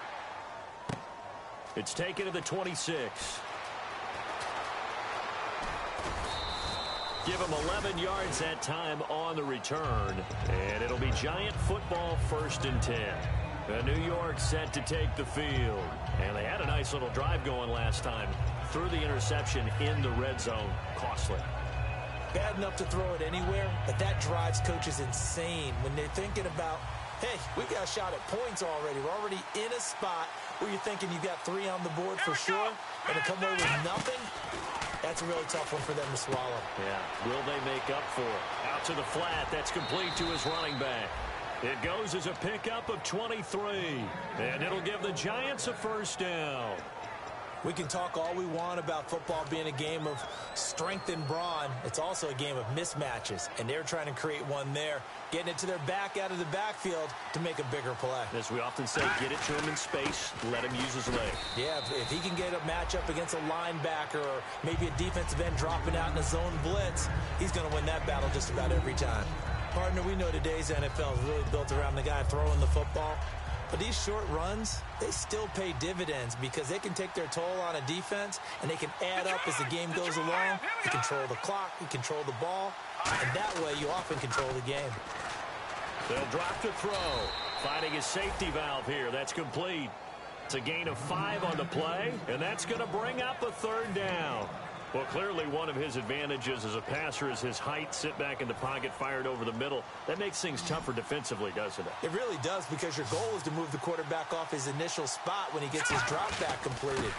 It's taken to the 26. Give him 11 yards that time on the return. And it'll be Giant football 1st and 10. New York set to take the field. And they had a nice little drive going last time. Threw the interception in the red zone. Costly. Bad enough to throw it anywhere, but that drives coaches insane when they're thinking about, hey, we got a shot at points already. We're already in a spot where you're thinking you've got 3 on the board for sure, and to come away with nothing, that's a really tough one for them to swallow. Yeah, will they make up for it? Out to the flat, that's complete to his running back. It goes as a pickup of 23, and it'll give the Giants a 1st down. We can talk all we want about football being a game of strength and brawn. It's also a game of mismatches, and they're trying to create one there, getting it to their back out of the backfield to make a bigger play. As we often say, get it to him in space, let him use his leg. Yeah, if he can get a matchup against a linebacker or maybe a defensive end dropping out in a zone blitz, he's going to win that battle just about every time. Partner, we know today's NFL is really built around the guy throwing the football. But these short runs, they still pay dividends because they can take their toll on a defense and they can add up as the game goes along. You control the clock, you control the ball, and that way you often control the game. They'll drop to throw. Finding his safety valve here. That's complete. It's a gain of 5 on the play, and that's going to bring up a 3rd down. Well, clearly one of his advantages as a passer is his height, sit back in the pocket, fired over the middle. That makes things tougher defensively, doesn't it? It really does, because your goal is to move the quarterback off his initial spot when he gets his drop back completed.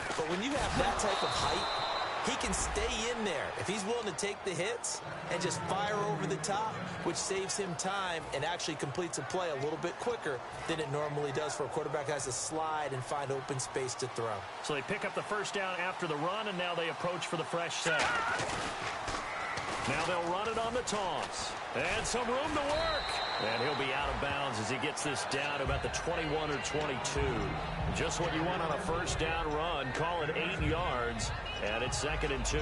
But when you have that type of height, he can stay in there if he's willing to take the hits and just fire over the top, which saves him time and actually completes a play a little bit quicker than it normally does for a quarterback who has to slide and find open space to throw. So they pick up the 1st down after the run, and now they approach for the fresh set. Now they'll run it on the toss. And some room to work. And he'll be out of bounds as he gets this down to about the 21 or 22. Just what you want on a 1st down run. Call it 8 yards. And it's 2nd and 2.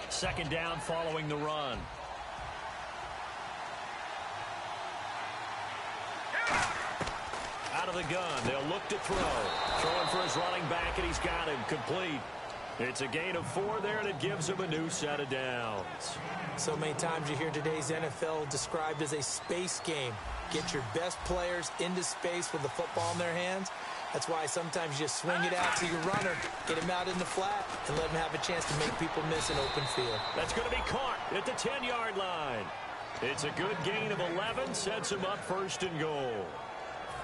Second down following the run. Out of the gun. They'll look to throw. Throwing for his running back, and he's got him complete. It's a gain of 4 there, and it gives him a new set of downs. So many times you hear today's NFL described as a space game. Get your best players into space with the football in their hands. That's why sometimes you just swing it out to your runner, get him out in the flat, and let him have a chance to make people miss an open field. That's going to be caught at the 10-yard line. It's a good gain of 11, sets him up 1st and goal.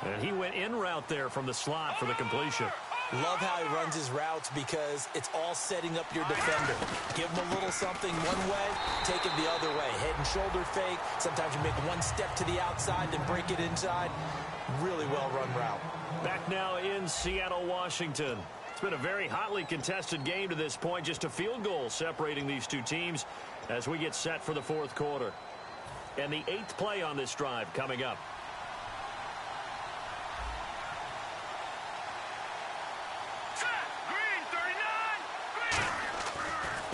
And he went in route there from the slot for the completion. Love how he runs his routes because it's all setting up your defender. Give him a little something one way, take it the other way. Head and shoulder fake. Sometimes you make one step to the outside, then break it inside. Really well-run route. Back now in Seattle, Washington. It's been a very hotly contested game to this point. Just a field goal separating these two teams as we get set for the 4th quarter. And the 8th play on this drive coming up.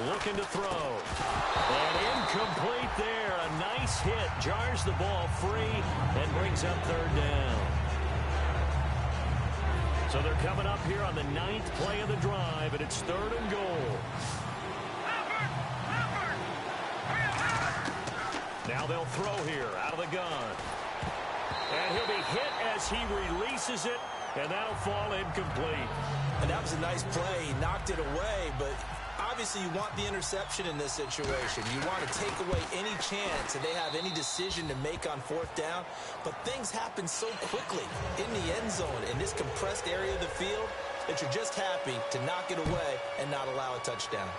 Looking to throw. And incomplete there. A nice hit. Jars the ball free and brings up 3rd down. So they're coming up here on the 9th play of the drive, and it's 3rd and goal. Now they'll throw here out of the gun. And he'll be hit as he releases it, and that'll fall incomplete. And that was a nice play. He knocked it away, but obviously you want the interception in this situation. You want to take away any chance that they have any decision to make on 4th down. But things happen so quickly in the end zone in this compressed area of the field that you're just happy to knock it away and not allow a touchdown.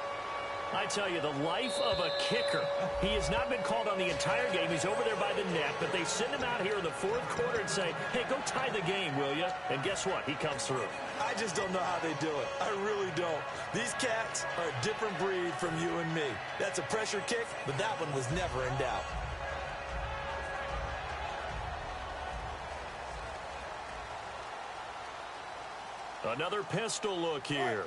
I tell you, the life of a kicker. He has not been called on the entire game. He's over there by the net, but they send him out here in the 4th quarter and say, hey, go tie the game, will you? And guess what? He comes through. I just don't know how they do it. I really don't. These cats are a different breed from you and me. That's a pressure kick, but that one was never in doubt. Another pistol look here.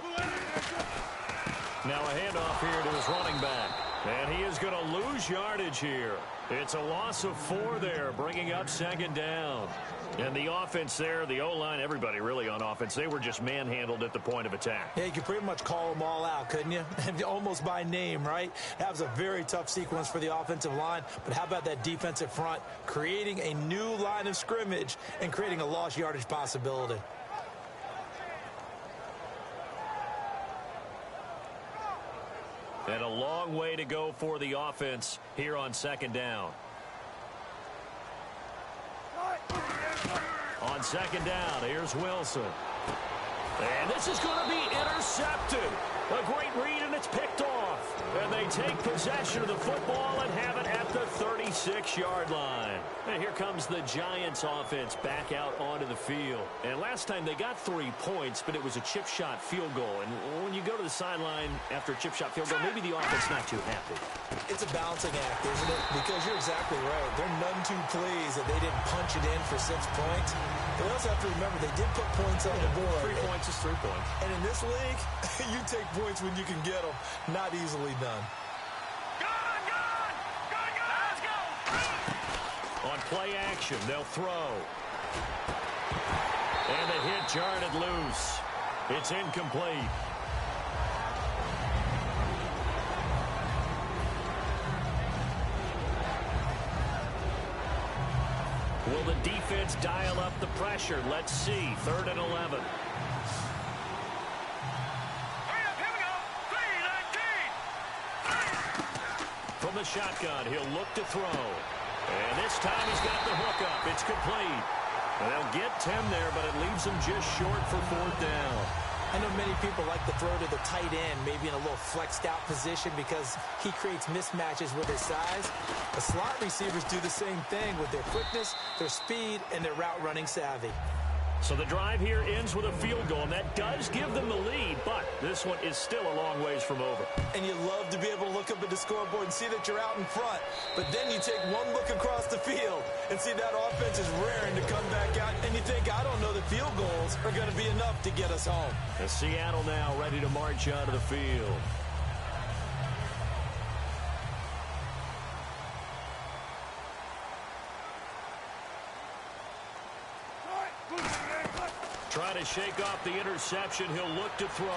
Now a handoff here to his running back. And he is going to lose yardage here. It's a loss of 4 there, bringing up 2nd down. And the offense there, the O-line, everybody really on offense, they were just manhandled at the point of attack. Yeah, you could pretty much call them all out, couldn't you? Almost by name, right? That was a very tough sequence for the offensive line. But how about that defensive front creating a new line of scrimmage and creating a lost yardage possibility? And a long way to go for the offense here on 2nd down. On 2nd down, here's Wilson. And this is going to be intercepted. A great read, and it's picked off. And they take possession of the football and have it at the 36-yard line. And here comes the Giants offense back out onto the field. And last time they got 3 points, but it was a chip shot field goal. And when you go to the sideline after a chip shot field goal, maybe the offense not too happy. It's a balancing act, isn't it? Because you're exactly right. They're none too pleased that they didn't punch it in for 6 points. But we also have to remember they did put points on the board. 3 points is 3 points. And in this league, you take points when you can get them. Not easily done. On play action, they'll throw. And the hit jarred loose. It's incomplete. Will the defense dial up the pressure? Let's see. 3rd and 11. From the shotgun, he'll look to throw. And this time he's got the hook up. It's complete. And they'll get 10 there, but it leaves them just short for 4th down. I know many people like to throw to the tight end, maybe in a little flexed out position because he creates mismatches with his size. The slot receivers do the same thing with their quickness, their speed, and their route running savvy. So the drive here ends with a field goal, and that does give them the lead, but this one is still a long ways from over. And you love to be able to look up at the scoreboard and see that you're out in front, but then you take one look across the field and see that offense is raring to come back out, and you think, I don't know, the field goals are going to be enough to get us home. And Seattle now ready to march out of the field. Trying to shake off the interception. He'll look to throw.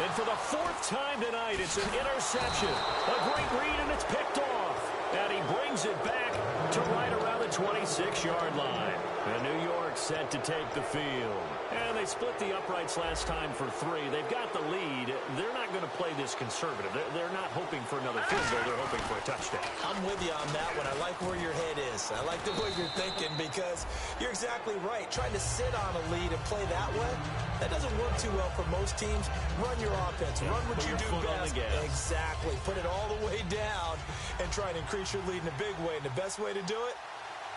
And for the 4th time tonight, it's an interception. A great read, and it's picked off. And he brings it back to right around the 26-yard line. And New York set to take the field. And they split the uprights last time for 3. They've got the lead. They're not going to play this conservative. They're not hoping for another field goal. They're hoping for a touchdown. I'm with you on that one. I like where your head is. I like the way you're thinking because you're exactly right. Trying to sit on a lead and play that way, that doesn't work too well for most teams. Run your offense. Run what you do best. Exactly. Put it all the way down and try and increase your lead in a big way. And the best way to do it,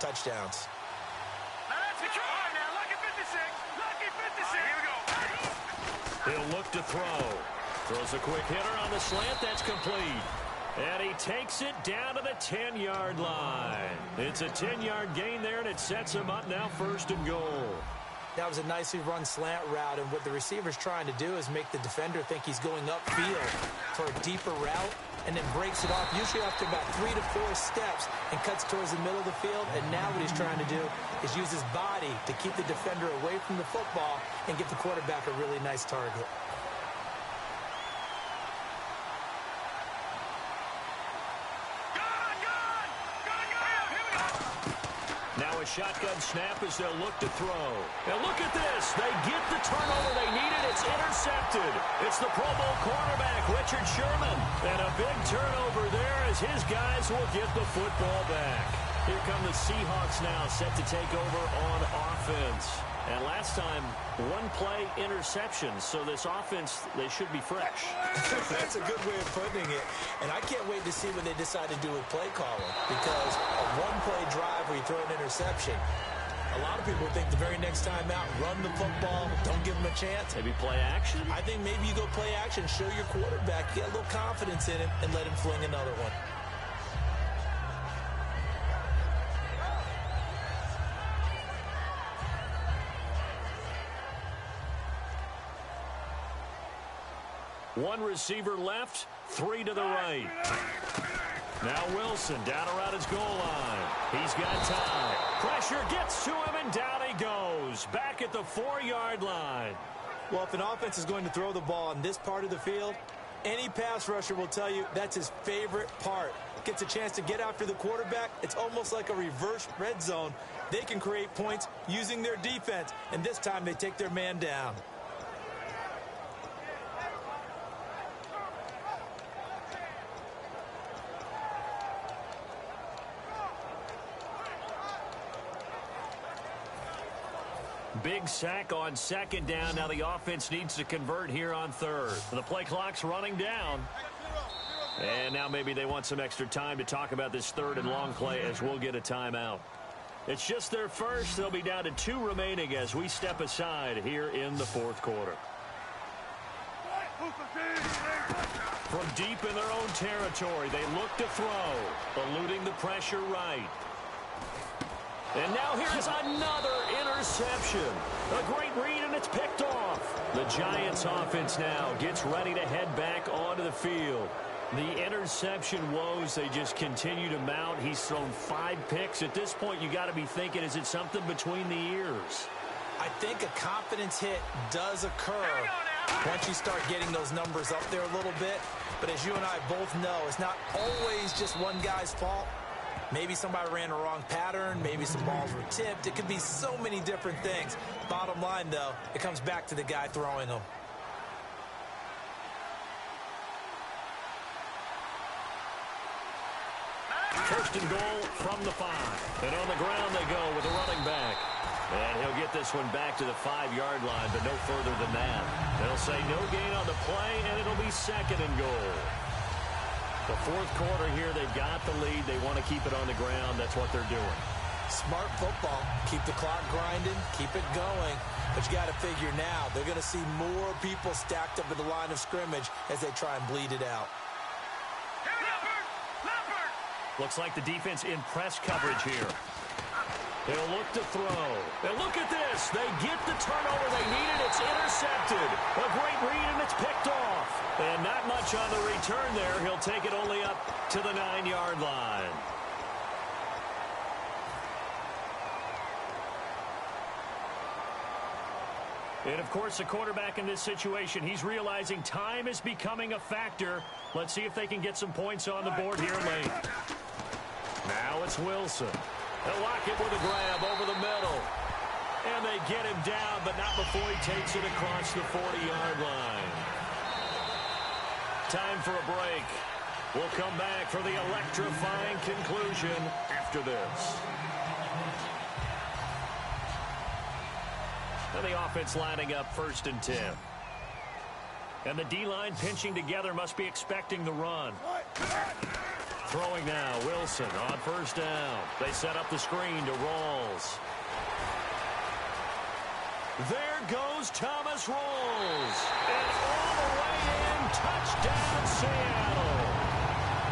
touchdowns. He'll look to throw. Throws a quick hitter on the slant. That's complete. And he takes it down to the 10-yard line. It's a 10-yard gain there, and it sets him up now 1st and goal. That was a nicely run slant route, and what the receiver's trying to do is make the defender think he's going upfield for a deeper route, and then breaks it off, usually after about 3 to 4 steps, and cuts towards the middle of the field. And now what he's trying to do is use his body to keep the defender away from the football and give the quarterback a really nice target. Now a shotgun snap as they'll look to throw. Now look at this. They get the turnover they needed. It's intercepted. It's the Pro Bowl cornerback, Richard Sherman. And a big turnover there as his guys will get the football back. Here come the Seahawks now set to take over on offense. And last time, 1-play interception. So this offense, they should be fresh. That's a good way of putting it. And I can't wait to see what they decide to do with play calling. Because a 1-play drive where you throw an interception, a lot of people think the very next time out, run the football, don't give them a chance. Maybe play action? I think maybe you go play action, show your quarterback, get a little confidence in him, and let him fling another one. One receiver left, 3 to the right. Now Wilson down around his goal line. He's got time. Pressure gets to him, and down he goes. Back at the 4-yard line. Well, if an offense is going to throw the ball in this part of the field, any pass rusher will tell you that's his favorite part. Gets a chance to get after the quarterback. It's almost like a reverse red zone. They can create points using their defense, and this time they take their man down. Big sack on 2nd down. Now the offense needs to convert here on 3rd. The play clock's running down. And now maybe they want some extra time to talk about this 3rd and long play as we'll get a timeout. It's just their first. They'll be down to 2 remaining as we step aside here in the 4th quarter. From deep in their own territory, they look to throw, eluding the pressure right. And now here's another interception. A great read, and it's picked off. The Giants offense now gets ready to head back onto the field. The interception woes, they just continue to mount. He's thrown 5 picks. At this point, you got to be thinking, is it something between the ears? I think a confidence hit does occur once you start getting those numbers up there a little bit. But as you and I both know, it's not always just one guy's fault. Maybe somebody ran a wrong pattern. Maybe some balls were tipped. It could be so many different things. Bottom line, though, it comes back to the guy throwing them. First and goal from the 5. And on the ground they go with the running back. And he'll get this one back to the 5-yard line, but no further than that. They'll say no gain on the play, and it'll be 2nd and goal. The 4th quarter here, they've got the lead. They want to keep it on the ground. That's what they're doing. Smart football. Keep the clock grinding. Keep it going. But you got to figure now, they're going to see more people stacked up at the line of scrimmage as they try and bleed it out. Looks like the defense in press coverage here. They'll look to throw. And look at this. They get the turnover they needed. It's intercepted. A great read, and it's picked off. And not much on the return there. He'll take it only up to the 9-yard line. And, of course, the quarterback in this situation, he's realizing time is becoming a factor. Let's see if they can get some points on the board here late. Now it's Wilson. They'll lock it with a grab over the middle. And they get him down, but not before he takes it across the 40-yard line. Time for a break. We'll come back for the electrifying conclusion after this. And the offense lining up 1st and 10. And the D-line pinching together, must be expecting the run. Throwing now, Wilson on 1st down. They set up the screen to Rawls. There goes Thomas Rawls. And all the way in, touchdown Seattle.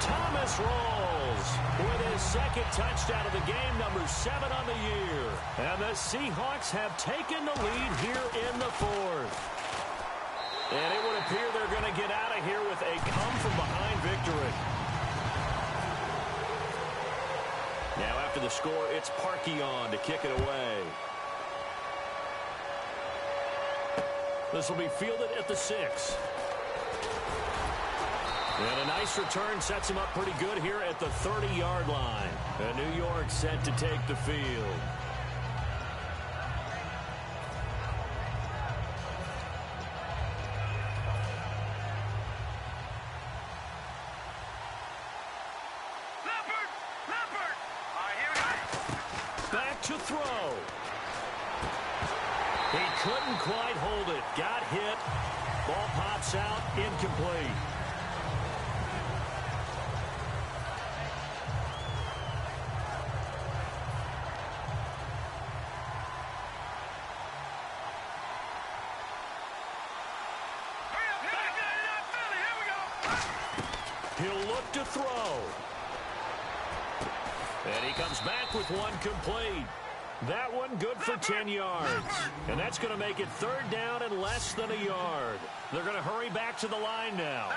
Thomas Rawls with his 2nd touchdown of the game, number 7 on the year. And the Seahawks have taken the lead here in the 4th. And it would appear they're going to get out of here with a come-from-behind victory. Now after the score, it's Parkey on to kick it away. This will be fielded at the 6. And a nice return sets him up pretty good here at the 30-yard line. And New York set to take the field. Back to throw. He couldn't quite hold it. Got hit. Ball pops out. Incomplete. He'll look to throw. And he comes back with one complete. That one good for 10 yards. And that's going to make it 3rd down and less than a yard. They're going to hurry back to the line now.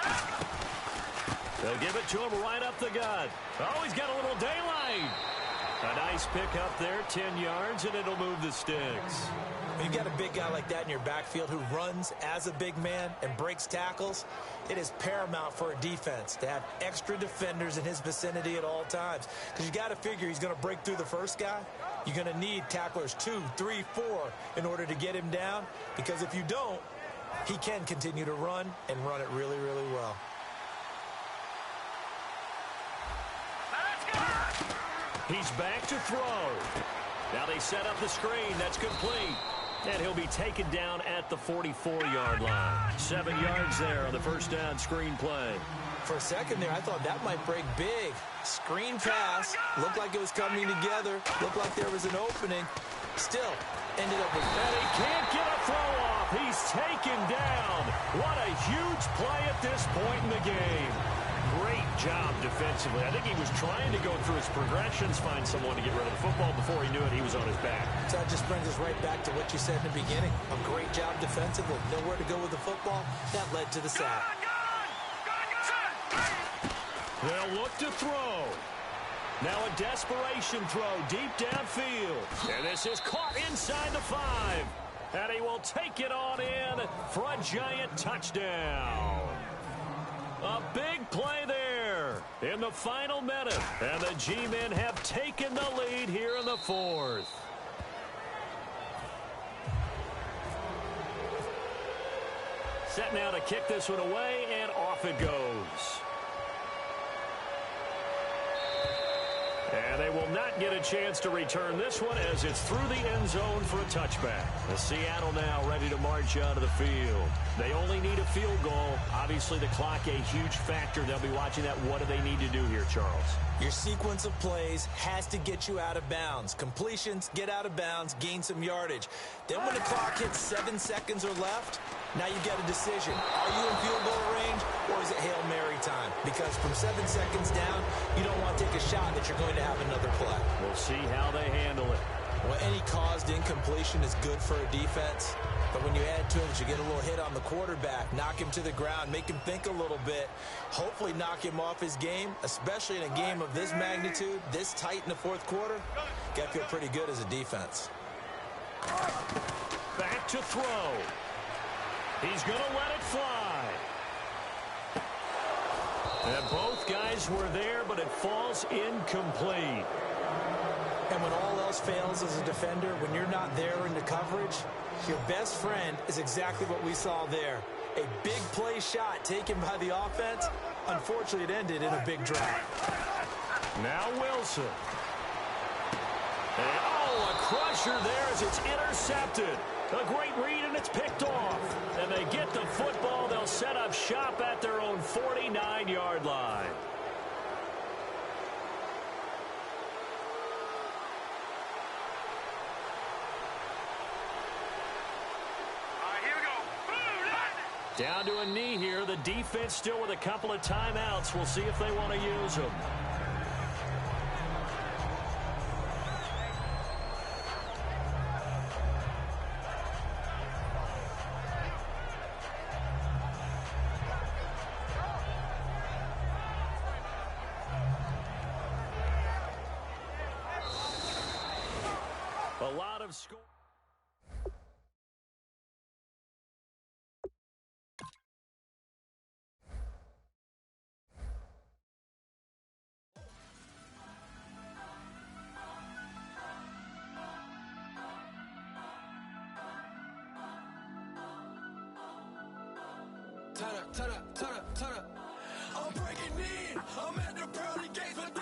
They'll give it to him right up the gut. Oh, he's got a little daylight. A nice pick up there, 10 yards, and it'll move the sticks. When you've got a big guy like that in your backfield who runs as a big man and breaks tackles, it is paramount for a defense to have extra defenders in his vicinity at all times. Because you got to figure he's going to break through the first guy. You're going to need tacklers 2, 3, 4 in order to get him down. Because if you don't, he can continue to run and run it really, really well. He's back to throw. Now they set up the screen. That's complete. And he'll be taken down at the 44-yard line. 7 yards there on the first down screen play. For a second there, I thought that might break big. Screen pass. Looked like it was coming together. Looked like there was an opening. Still, ended up with... And he can't get a throw off. He's taken down. What a huge play at this point in the game. Great job defensively. I think he was trying to go through his progressions, find someone to get rid of the football. Before he knew it, he was on his back. So that just brings us right back to what you said in the beginning. A great job defensively. Nowhere to go with the football. That led to the sack. They'll look to throw. Now a desperation throw deep downfield. And this is caught inside the 5. And he will take it on in for a giant touchdown. A big play there in the final minute. And the G-men have taken the lead here in the 4th. Set now to kick this one away, and off it goes. And they will not get a chance to return this one as it's through the end zone for a touchback. The Seattle now ready to march out of the field. They only need a field goal. Obviously, the clock a huge factor. They'll be watching that. What do they need to do here, Charles? Your sequence of plays has to get you out of bounds. Completions, get out of bounds, gain some yardage. Then when the clock hits 7 seconds or left, now you get a decision. Are you in field goal range, or is it Hail Mary time? Because from 7 seconds down, you don't want to take a shot that you're going to have another play. We'll see how they handle it. Well, any caused incompletion is good for a defense. But when you add to it that you get a little hit on the quarterback, knock him to the ground, make him think a little bit, hopefully knock him off his game, especially in a game of this magnitude, this tight in the 4th quarter, you got to feel pretty good as a defense. Back to throw. He's going to let it fly. And both guys were there, but it falls incomplete. And when all else fails as a defender, when you're not there in the coverage, your best friend is exactly what we saw there. A big play shot taken by the offense. Unfortunately, it ended in a big drop. Now Wilson. And, a crusher there as it's intercepted. A great read, and it's picked off. And they get the football. They'll set up shop at their own 49-yard line. Down to a knee here. The defense still with a couple of timeouts. We'll see if they want to use them. A lot of score. Turn up. I'm breaking in. I'm at the pearly gates with